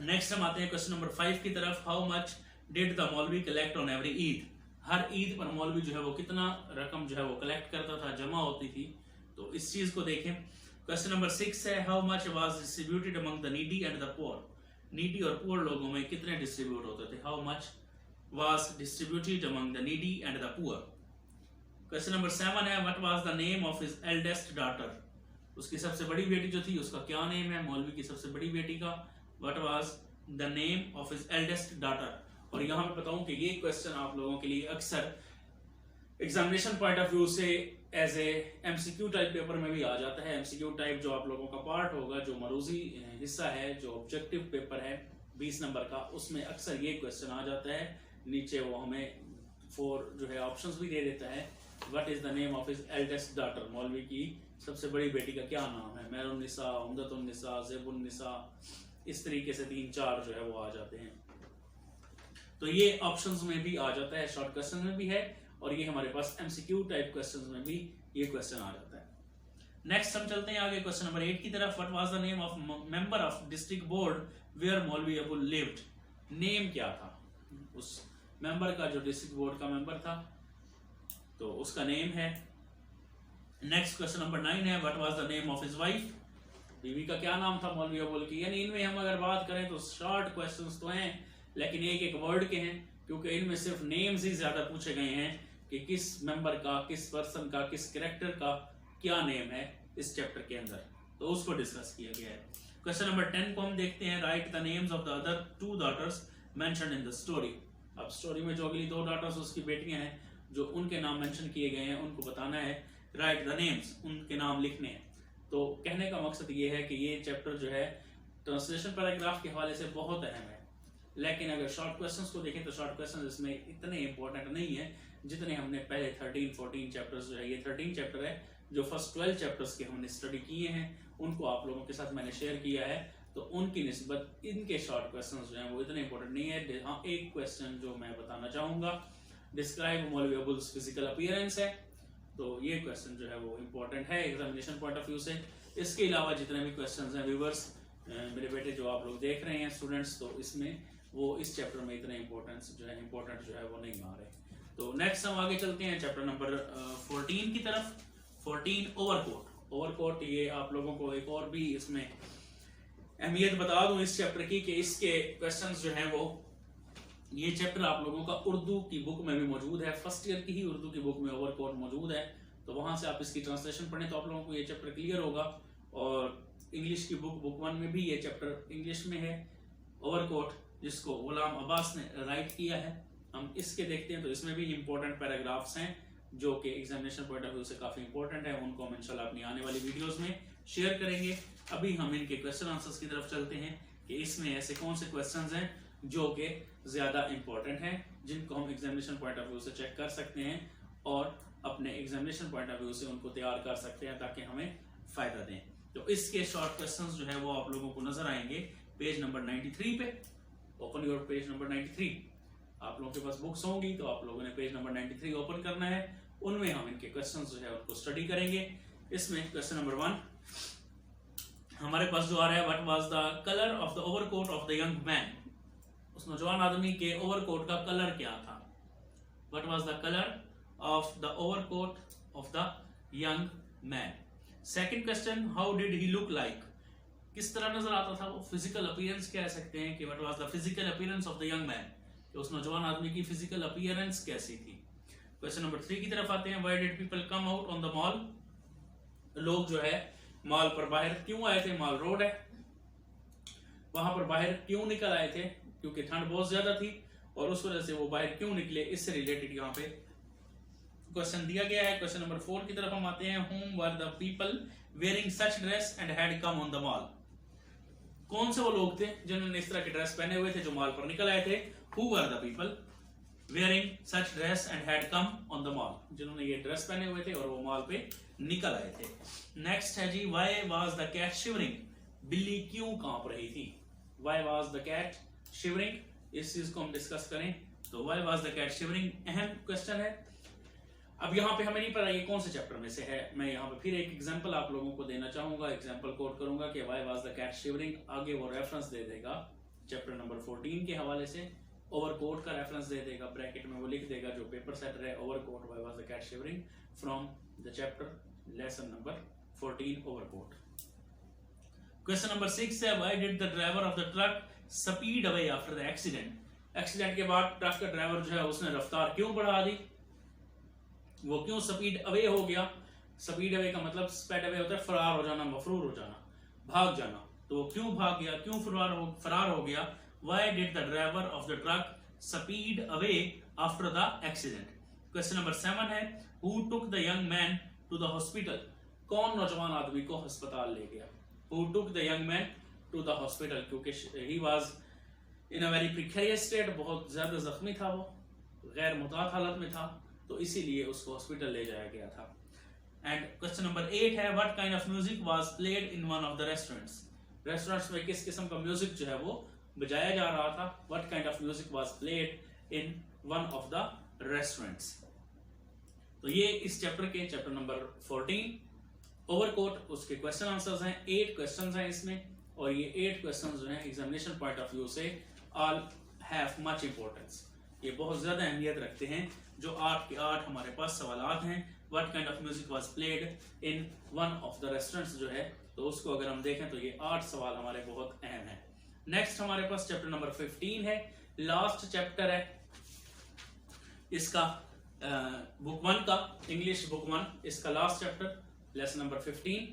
A: नेक्स्ट हम आते हैं क्वेश्चन नंबर 5 की तरफ, हाउ मच डिड द मौलवी कलेक्ट ऑन एवरी ईद। हर ईद पर मौलवी जो है वो कितना रकम जो है वो कलेक्ट करता था, जमा होती थी। तो इस चीज़ को देखें। क्वेश्चन नंबर 6 है, how much was distributed among the needy and the poor. Needy और पुअर लोगों में कितने डिस्ट्रीब्यूट होते थे, how much was distributed among the needy and the poor. Question number 7 है, what was the name of his eldest daughter. उसकी सबसे बड़ी बेटी जो थी उसका क्या नेम है, मौलवी की सबसे बड़ी बेटी का। What was the name of his eldest daughter. और यहाँ मैं बताऊं कि ये क्वेश्चन आप लोगों के लिए अक्सर एग्जामिनेशन पॉइंट ऑफ व्यू से as a MCQ type paper में भी आ जाता है। MCQ टाइप जो आप लोगों का पार्ट होगा, जो मरूजी हिस्सा है, जो ऑब्जेक्टिव पेपर है 20 नंबर का, उसमें अक्सर ये क्वेश्चन आ जाता है। नीचे वो हमें 4 जो है ऑप्शंस भी दे देता है, what is the name of his eldest daughter. मौलवी की सबसे बड़ी बेटी का क्या नाम है, मेहरुन्निसा, उम्दतुन्निसा, ज़ेबुन्निसा, इस तरीके से 3-4 जो है वो आ जाते हैं। तो ये ऑप्शंस में भी आ जाता है, शॉर्ट क्वेश्चन में भी है, और ये हमारे पास MCQ टाइप क्वेश्चंस में भी ये क्वेश्चन आ जाता है। नेक्स्ट हम चलते हैं आगे क्वेश्चन नंबर 8 की तरफ, what was the name of member of district board where Maulvi Abul lived. Name क्या था उस मेंबर का जो डिस्ट्रिक्ट बोर्ड का मेंबर था, तो उसका नेम है। नेक्स्ट क्वेश्चन नंबर 9 है, what was the name of his wife. बीवी का क्या नाम था मौलवी अबुल की। यानी इनमें हम अगर बात करें तो शॉर्ट क्वेश्चंस तो हैं लेकिन एक वर्ड के हैं, क्योंकि इनमें सिर्फ नेम्स ही ज्यादा पूछे गए हैं कि किस मेंबर का, किस पर्सन का, किस कैरेक्टर का क्या नेम है इस चैप्टर के अंदर, तो उसको डिस्कस किया गया है। क्वेश्चन नंबर 10 को हम देखते हैं, write the names of the other 2 daughters mentioned in the story. अब स्टोरी में जो अगली 2 डॉटर्स उसकी बेटियां हैं जो उनके नाम मेंशन किए गए हैं उनको बताना है। राइट द नेम्स, उनके नाम लिखने हैं। तो कहने का मकसद ये है कि ये चैप्टर जो है ट्रांसलेशन पैराग्राफ के हवाले से बहुत अहम है, लेकिन अगर शॉर्ट क्वेश्चंस को देखें तो शॉर्ट क्वेश्चंस इसमें इतने इंपॉर्टेंट नहीं है जितने हमने पहले 13-14 चैप्टर्स जो है, ये 13 चैप्टर है जो फर्स्ट 12 चैप्टर्स के हमने स्टडी किए हैं, उनको आप लोगों के साथ मैंने शेयर किया है, तो उनकी निस्बत इनके शॉर्ट क्वेश्चंस जो हैं वो इतने इंपॉर्टेंट नहीं है। हाँ, एक क्वेश्चन जो मैं बताना चाहूंगा, डिस्क्राइब मौलवी अबुल्स फिजिकल अपीयरेंस है, तो ये क्वेश्चन जो है वो इंपॉर्टेंट है एग्जामिनेशन पॉइंट ऑफ व्यू से। इसके अलावा जितने भी क्वेश्चन हैं व्यूअर्स, मेरे बेटे जो आप लोग देख रहे हैं स्टूडेंट्स, तो इसमें वो इस चैप्टर में इतने इंपॉर्टेंट जो है वो नहीं आ रहे। तो नेक्स्ट हम आगे चलते हैं चैप्टर नंबर 14 की तरफ। 14 ओवरकोट। ओवरकोट, ये आप लोगों को एक और भी इसमें अहमियत बता दूं इस चैप्टर की कि इसके क्वेश्चंस जो हैं वो, ये चैप्टर आप लोगों का उर्दू की बुक में भी मौजूद है, फर्स्ट ईयर की ही उर्दू की बुक में ओवरकोट मौजूद है, तो वहां से आप इसकी ट्रांसलेशन पढ़ें तो आप लोगों को ये चैप्टर क्लियर होगा। और इंग्लिश की बुक 1 में भी ये चैप्टर इंग्लिश में है, ओवरकोट, जिसको गुलाम अब्बास ने राइट किया है। हम इसके देखते हैं तो इसमें भी इंपॉर्टेंट पैराग्राफ्स हैं जो कि एग्जामिनेशन पॉइंट ऑफ व्यू से काफी इंपॉर्टेंट है, उनको हम इंशाल्लाह अपनी आने वाली वीडियोस में शेयर करेंगे। अभी हम इनके क्वेश्चन आंसर्स की तरफ चलते हैं कि इसमें ऐसे कौन से क्वेश्चंस हैं जो कि ज्यादा इंपॉर्टेंट हैं, जिनको हम एग्जामिनेशन पॉइंट ऑफ व्यू से चेक कर सकते हैं और अपने एग्जामिनेशन पॉइंट ऑफ व्यू से उनको तैयार कर सकते हैं ताकि हमें फायदा दें। तो इसके शॉर्ट क्वेश्चंस जो है वो आप लोगों को नजर आएंगे पेज नंबर 93 पे। Open your page number 93। आप लोगों के पास बुक्स होंगी तो आप लोगों ने पेज नंबर 93 ओपन करना है, उनमें हम इनके क्वेश्चंस जो है उनको स्टडी करेंगे। इसमें क्वेश्चन नंबर 1 हमारे पास जो आ रहा है, what was the colour of the overcoat of the young man. उस नौजवान आदमी के ओवरकोट का कलर क्या था? What was the colour of the overcoat of the young man. Second question, how did he look like. किस तरह नजर आता था वो? फिजिकल अपीयरेंस कह सकते हैं कि what was the physical appearance of the young man, कि उस नौजवान आदमी की फिजिकल अपीयरेंस कैसी थी। क्वेश्चन नंबर 3 की तरफ आते हैं, why did people come out on the mall. लोग जो है मॉल पर बाहर क्यों आए थे? मॉल रोड है, वहां पर बाहर क्यों निकल आए थे? क्योंकि ठंड बहुत ज्यादा थी और उस वजह से वो बाहर क्यों निकले, इससे रिलेटेड यहाँ पे क्वेश्चन दिया गया है। क्वेश्चन नंबर 4 की तरफ हम आते हैं, whom were the people wearing such dress and had come on the mall। कौन से वो लोग थे जिन्होंने इस तरह के ड्रेस पहने हुए थे जो मॉल पर निकल आए थे? who were the people wearing such dress and had come on the mall, जिन्होंने ये ड्रेस पहने हुए थे और वो मॉल पे निकल आए थे। नेक्स्ट है जी, why was the cat shivering। बिल्ली क्यों कांप रही थी? why was the cat shivering, इस चीज को हम डिस्कस करें तो why was the cat shivering अहम क्वेश्चन है। अब यहाँ पे हमें नहीं पता ये कौन से चैप्टर में से है। मैं यहाँ पे फिर एक एग्जांपल आप लोगों को देना चाहूंगा, एग्जांपल कोट करूंगा कि why was the cat shivering. आगे वो रेफरेंस दे देगा चैप्टर नंबर 14 के हवाले से, ओवरकोट का रेफरेंस दे देगा, ब्रैकेट में वो लिख देगा जो पेपर सेटर है, overcoat why was the cat shivering from the chapter lesson number 14 overcoat. Question number 6 है, why did the driver of the truck speed away after the accident. Accident के बाद ट्रक का ड्राइवर जो है उसने रफ्तार क्यों बढ़ा दी? वो क्यों स्पीड अवे हो गया? स्पीड अवे का मतलब स्पीड अवे होता है फरार हो जाना, मफरूर हो जाना, भाग जाना। तो वो क्यों भाग गया, क्यों फरार हो गया? Why did the driver of the truck speed away after the accident. Question number 7 है, who took the young man to the hospital. कौन नौजवान आदमी को अस्पताल ले गया? Who took the young man to the hospital, क्योंकि he was in a very precarious state, बहुत ज्यादा जख्मी था, वो गैर मुताद हालत में था, तो इसीलिए उसको हॉस्पिटल ले जाया गया था। एंड क्वेश्चन नंबर 8 है, what kind of music was played in one of the restaurants. Restaurants में किस किस्म का म्यूजिक जो है वो बजाया जा रहा था? What kind of music was played in one of the restaurants. तो ये इस चैप्टर के चैप्टर नंबर 14 ओवरकोट उसके क्वेश्चन आंसर्स हैं। 8 क्वेश्चंस हैं इसमें और ये 8 क्वेश्चंस जो हैं एग्जामिनेशन पॉइंट ऑफ व्यू से ऑल हैव मच इंपॉर्टेंस, ये बहुत ज्यादा अहमियत रखते हैं। जो 8 के 8 हमारे पास सवालात हैं, what kind of music was played in one of the restaurants जो है, तो उसको अगर हम देखें तो ये 8 सवाल हमारे बहुत अहम हैं। नेक्स्ट हमारे पास चैप्टर नंबर 15 है, लास्ट चैप्टर है इसका, बुक 1 का, इंग्लिश बुक 1, इसका last chapter, lesson number 15,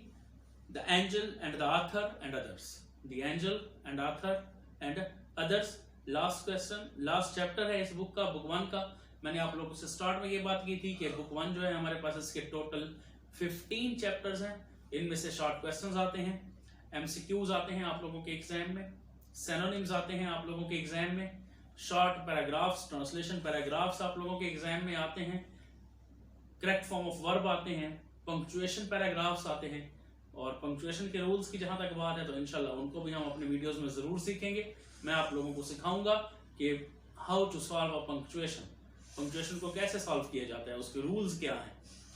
A: the angel and the author and others. The angel and author and others, last question, last chapter है इस बुक का, बुक 1 का। मैंने आप लोगों से स्टार्ट में ये बात की थी कि बुक 1 जो है हमारे पास इसके टोटल 15 चैप्टर्स हैं, इनमें से शॉर्ट क्वेश्चंस आते हैं, एमसीक्यूज आते हैं आप लोगों के एग्जाम में, सिनोनिम्स आते हैं आप लोगों के एग्जाम में, शॉर्ट पैराग्राफ्स, ट्रांसलेशन पैराग्राफ्स आप लोगों के एग्जाम में आते हैं, करेक्ट फॉर्म ऑफ वर्ब आते हैं, पंक्चुएशन पैराग्राफ्स आते हैं, और पंक्चुएशन के रूल्स की जहां तक बात है तो इंशाल्लाह उनको भी हम अपने वीडियोस में जरूर सीखेंगे। मैं आप लोगों को सिखाऊंगा कि how to solve a punctuation, punctuation को कैसे सॉल्व किया जाता है, उसके रूल्स क्या हैं,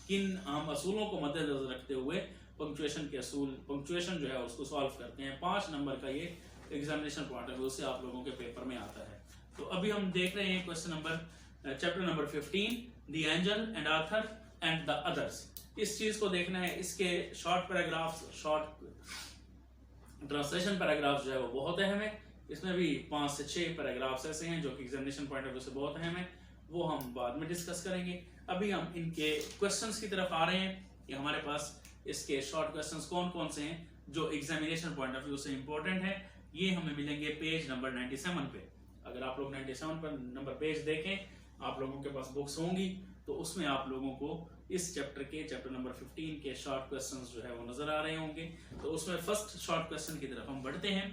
A: किन अहम असूलों को मद्देनजर रखते हुए पंक्चुएशन के असूल, पंक्चुएशन जो है उसको सॉल्व करते हैं। 5 नंबर का ये एग्जामिनेशन पॉइंट ऑफ व्यू से आप लोगों के पेपर में आता है। तो अभी हम देख रहे हैं question number chapter number 15, the angel and Arthur and the others. इस चीज को देखना है, इसके short paragraphs, short translation paragraphs जो है वो बहुत अहम है। इसमें भी 5 से 6 पैराग्राफ्स ऐसे हैं जो कि एग्जामिनेशन पॉइंट ऑफ व्यू से बहुत अहम है, वो हम बाद में डिस्कस करेंगे। अभी हम इनके क्वेश्चंस की तरफ आ रहे हैं कि हमारे पास इसके शॉर्ट क्वेश्चंस कौन कौन से हैं जो एग्जामिनेशन पॉइंट ऑफ व्यू से इंपॉर्टेंट है। ये हमें मिलेंगे पेज नंबर 97 पे। अगर आप लोग 97 पर नंबर पेज देखें, आप लोगों के पास बुक्स होंगी तो उसमें आप लोगों को इस चैप्टर के चैप्टर नंबर 15 के शॉर्ट क्वेश्चंस जो है वो नजर आ रहे होंगे। तो उसमें फर्स्ट शॉर्ट क्वेश्चन की तरफ हम बढ़ते हैं।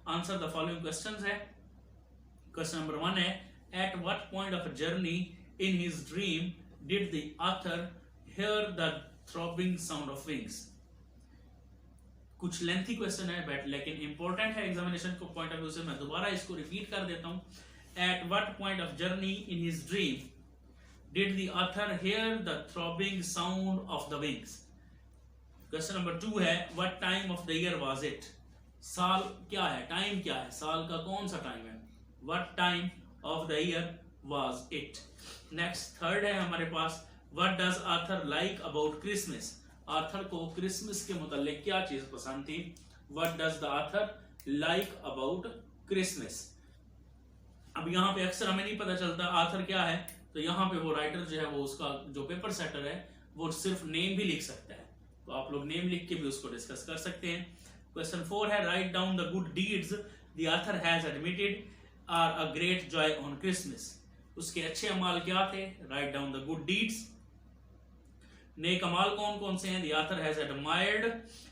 A: आंसर द फॉलोइंग क्वेश्चंस है। क्वेश्चन नंबर 1 है, at what point of journey in his dream did the author here the throbbing sound of wings. कुछ लेंथी क्वेश्चन है बट लेकिन इंपॉर्टेंट है एग्जामिनेशन को पॉइंट ऑफ व्यू से। मैं दोबारा इसको रिपीट कर देता हूं। At what point of journey in his dream did the author hear the throbbing sound of the wings? Question number 2 है, what time of the year was it? साल क्या है, टाइम क्या है, साल का कौन सा टाइम है? what time of the year was it? Next third है हमारे पास, what does author like about Christmas? Arthur को क्रिसमस के मुतालिक क्या चीज पसंद थी? what does the author like about Christmas? अब यहाँ पे अक्सर हमें नहीं पता चलता आर्थर क्या है, तो यहाँ पे वो राइटर जो है वो उसका जो पेपर सेटर है वो सिर्फ नेम भी लिख सकता है, तो आप लोग नेम लिख के भी उसको डिस्कस कर सकते हैं। क्वेश्चन 4 है, write down the good deeds the author has admitted are a great joy on Christmas. उसके अच्छे अमाल क्या थे? Write down the good deeds. नेक अमाल कौन कौन से हैं? द ऑथर हैज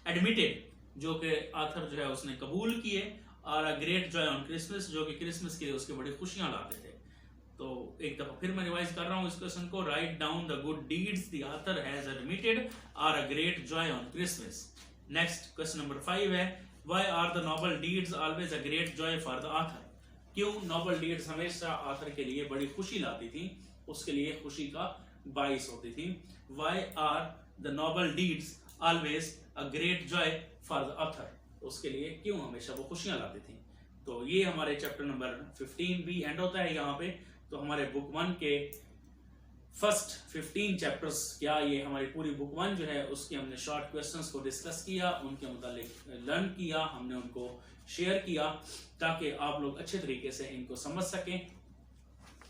A: एडमिटेड, जो कि ऑथर जो है उसने कबूल किए, और अ ग्रेट जॉय ऑन क्रिसमस, जो कि क्रिसमस के लिए उसके बड़ी खुशियां लाते थे। तो एक दफा फिर मैं रिवाइज कर रहा हूं इस क्वेश्चन को। Write down the good deeds the author has admitted are a great joy on Christmas. Next question number 5 है, why are the noble deeds always a great joy for the author? क्यों noble deeds हमेशा author के लिए बड़ी खुशी लाती थी, उसके लिए खुशी का बाइस होती थी। Why are the noble deeds always a great joy for the author? उसके लिए क्यों हमेशा वो खुशियां लाती थी। तो ये हमारे चैप्टर नंबर 15 भी एंड होता है यहाँ पे। तो हमारे बुक 1 के फर्स्ट 15 चैप्टर्स, क्या ये हमारी पूरी बुक 1 जो है उसके हमने शॉर्ट क्वेश्चंस को डिस्कस किया, उनके मुतालिक लर्न किया, हमने उनको शेयर किया ताकि आप लोग अच्छे तरीके से इनको समझ सकें,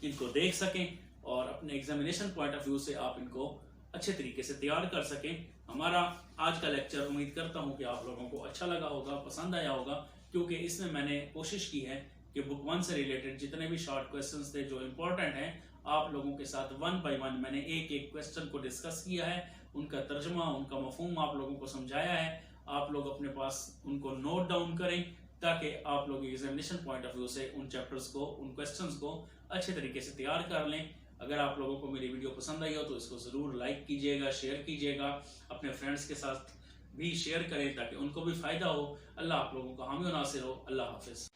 A: इनको देख सकें और अपने एग्जामिनेशन पॉइंट ऑफ व्यू से आप इनको अच्छे तरीके से तैयार कर सकें। हमारा आज का लेक्चर उम्मीद करता हूं कि आप लोगों को अच्छा लगा होगा, पसंद आया होगा, क्योंकि इसमें मैंने कोशिश की है कि बुक 1 से रिलेटेड जितने भी शॉर्ट क्वेश्चंस थे जो इम्पोर्टेंट हैं, आप लोगों के साथ 1 बाय 1 मैंने एक एक क्वेश्चन को डिस्कस किया है, उनका तर्जुमा, उनका मफहूम आप लोगों को समझाया है। आप लोग अपने पास उनको नोट डाउन करें ताकि आप लोग एग्जामिनेशन पॉइंट ऑफ व्यू से उन चैप्टर्स को, उन क्वेश्चंस को अच्छे तरीके से तैयार कर लें। अगर आप लोगों को मेरी वीडियो पसंद आई हो तो इसको ज़रूर लाइक कीजिएगा, शेयर कीजिएगा, अपने फ्रेंड्स के साथ भी शेयर करें ताकि उनको भी फ़ायदा हो। अल्लाह आप लोगों का हामी व नासिर हो। अल्लाह हाफिज़।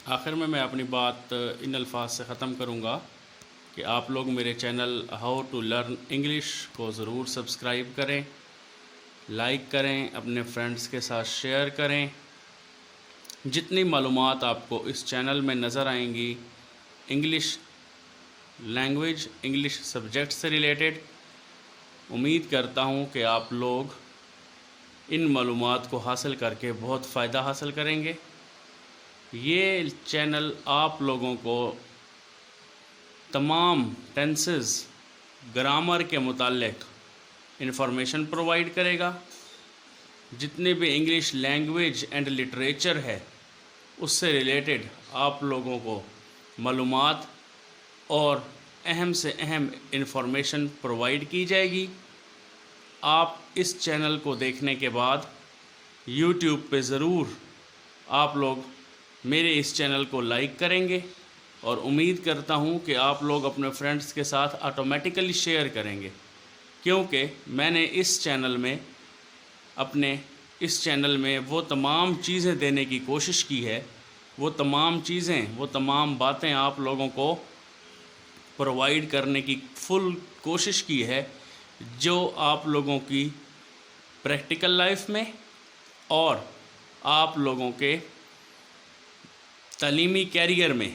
A: आखिर में मैं अपनी बात इन अल्फाज से ख़त्म करूँगा कि आप लोग मेरे channel how to learn English को ज़रूर सब्सक्राइब करें, लाइक करें, अपने फ्रेंड्स के साथ शेयर करें। जितनी मालूमात आपको इस चैनल में नज़र आएंगी इंग्लिश लैंग्वेज, इंग्लिश सब्जेक्ट से रिलेटेड, उम्मीद करता हूँ कि आप लोग इन मालूमात को हासिल करके बहुत फ़ायदा हासिल करेंगे। ये चैनल आप लोगों को तमाम टेंसेस, ग्रामर के मुतालिक इंफॉर्मेशन प्रोवाइड करेगा। जितने भी इंग्लिश लैंग्वेज एंड लिटरेचर है उससे रिलेटेड आप लोगों को मालूमात और अहम से अहम इंफॉर्मेशन प्रोवाइड की जाएगी। आप इस चैनल को देखने के बाद YouTube पे ज़रूर आप लोग मेरे इस चैनल को लाइक करेंगे और उम्मीद करता हूँ कि आप लोग अपने फ्रेंड्स के साथ ऑटोमेटिकली शेयर करेंगे, क्योंकि मैंने इस चैनल में वो तमाम चीज़ें देने की कोशिश की है, वो तमाम बातें आप लोगों को प्रोवाइड करने की फुल कोशिश की है जो आप लोगों की प्रैक्टिकल लाइफ में और आप लोगों के तालीमी कैरियर में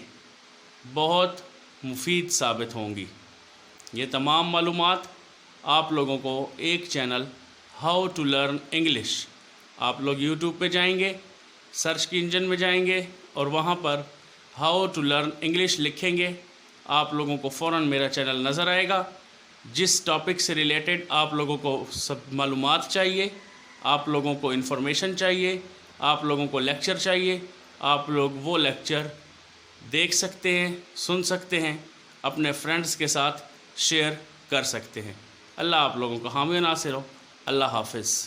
A: बहुत मुफीद साबित होंगी। ये तमाम मालूमात आप लोगों को एक channel how to learn English, आप लोग YouTube पे जाएंगे, सर्च की इंजन में जाएंगे और वहाँ पर हाउ टू लर्न इंग्लिश लिखेंगे, आप लोगों को फ़ौरन मेरा चैनल नज़र आएगा। जिस टॉपिक से रिलेटेड आप लोगों को सब मालूमात चाहिए, आप लोगों को इन्फॉर्मेशन चाहिए, आप लोगों को लेक्चर चाहिए, आप लोग वो लेक्चर देख सकते हैं, सुन सकते हैं, अपने फ्रेंड्स के साथ शेयर कर सकते हैं। अल्लाह आप लोगों को हामी नासिर हो। अल्लाह हाफ़िज़।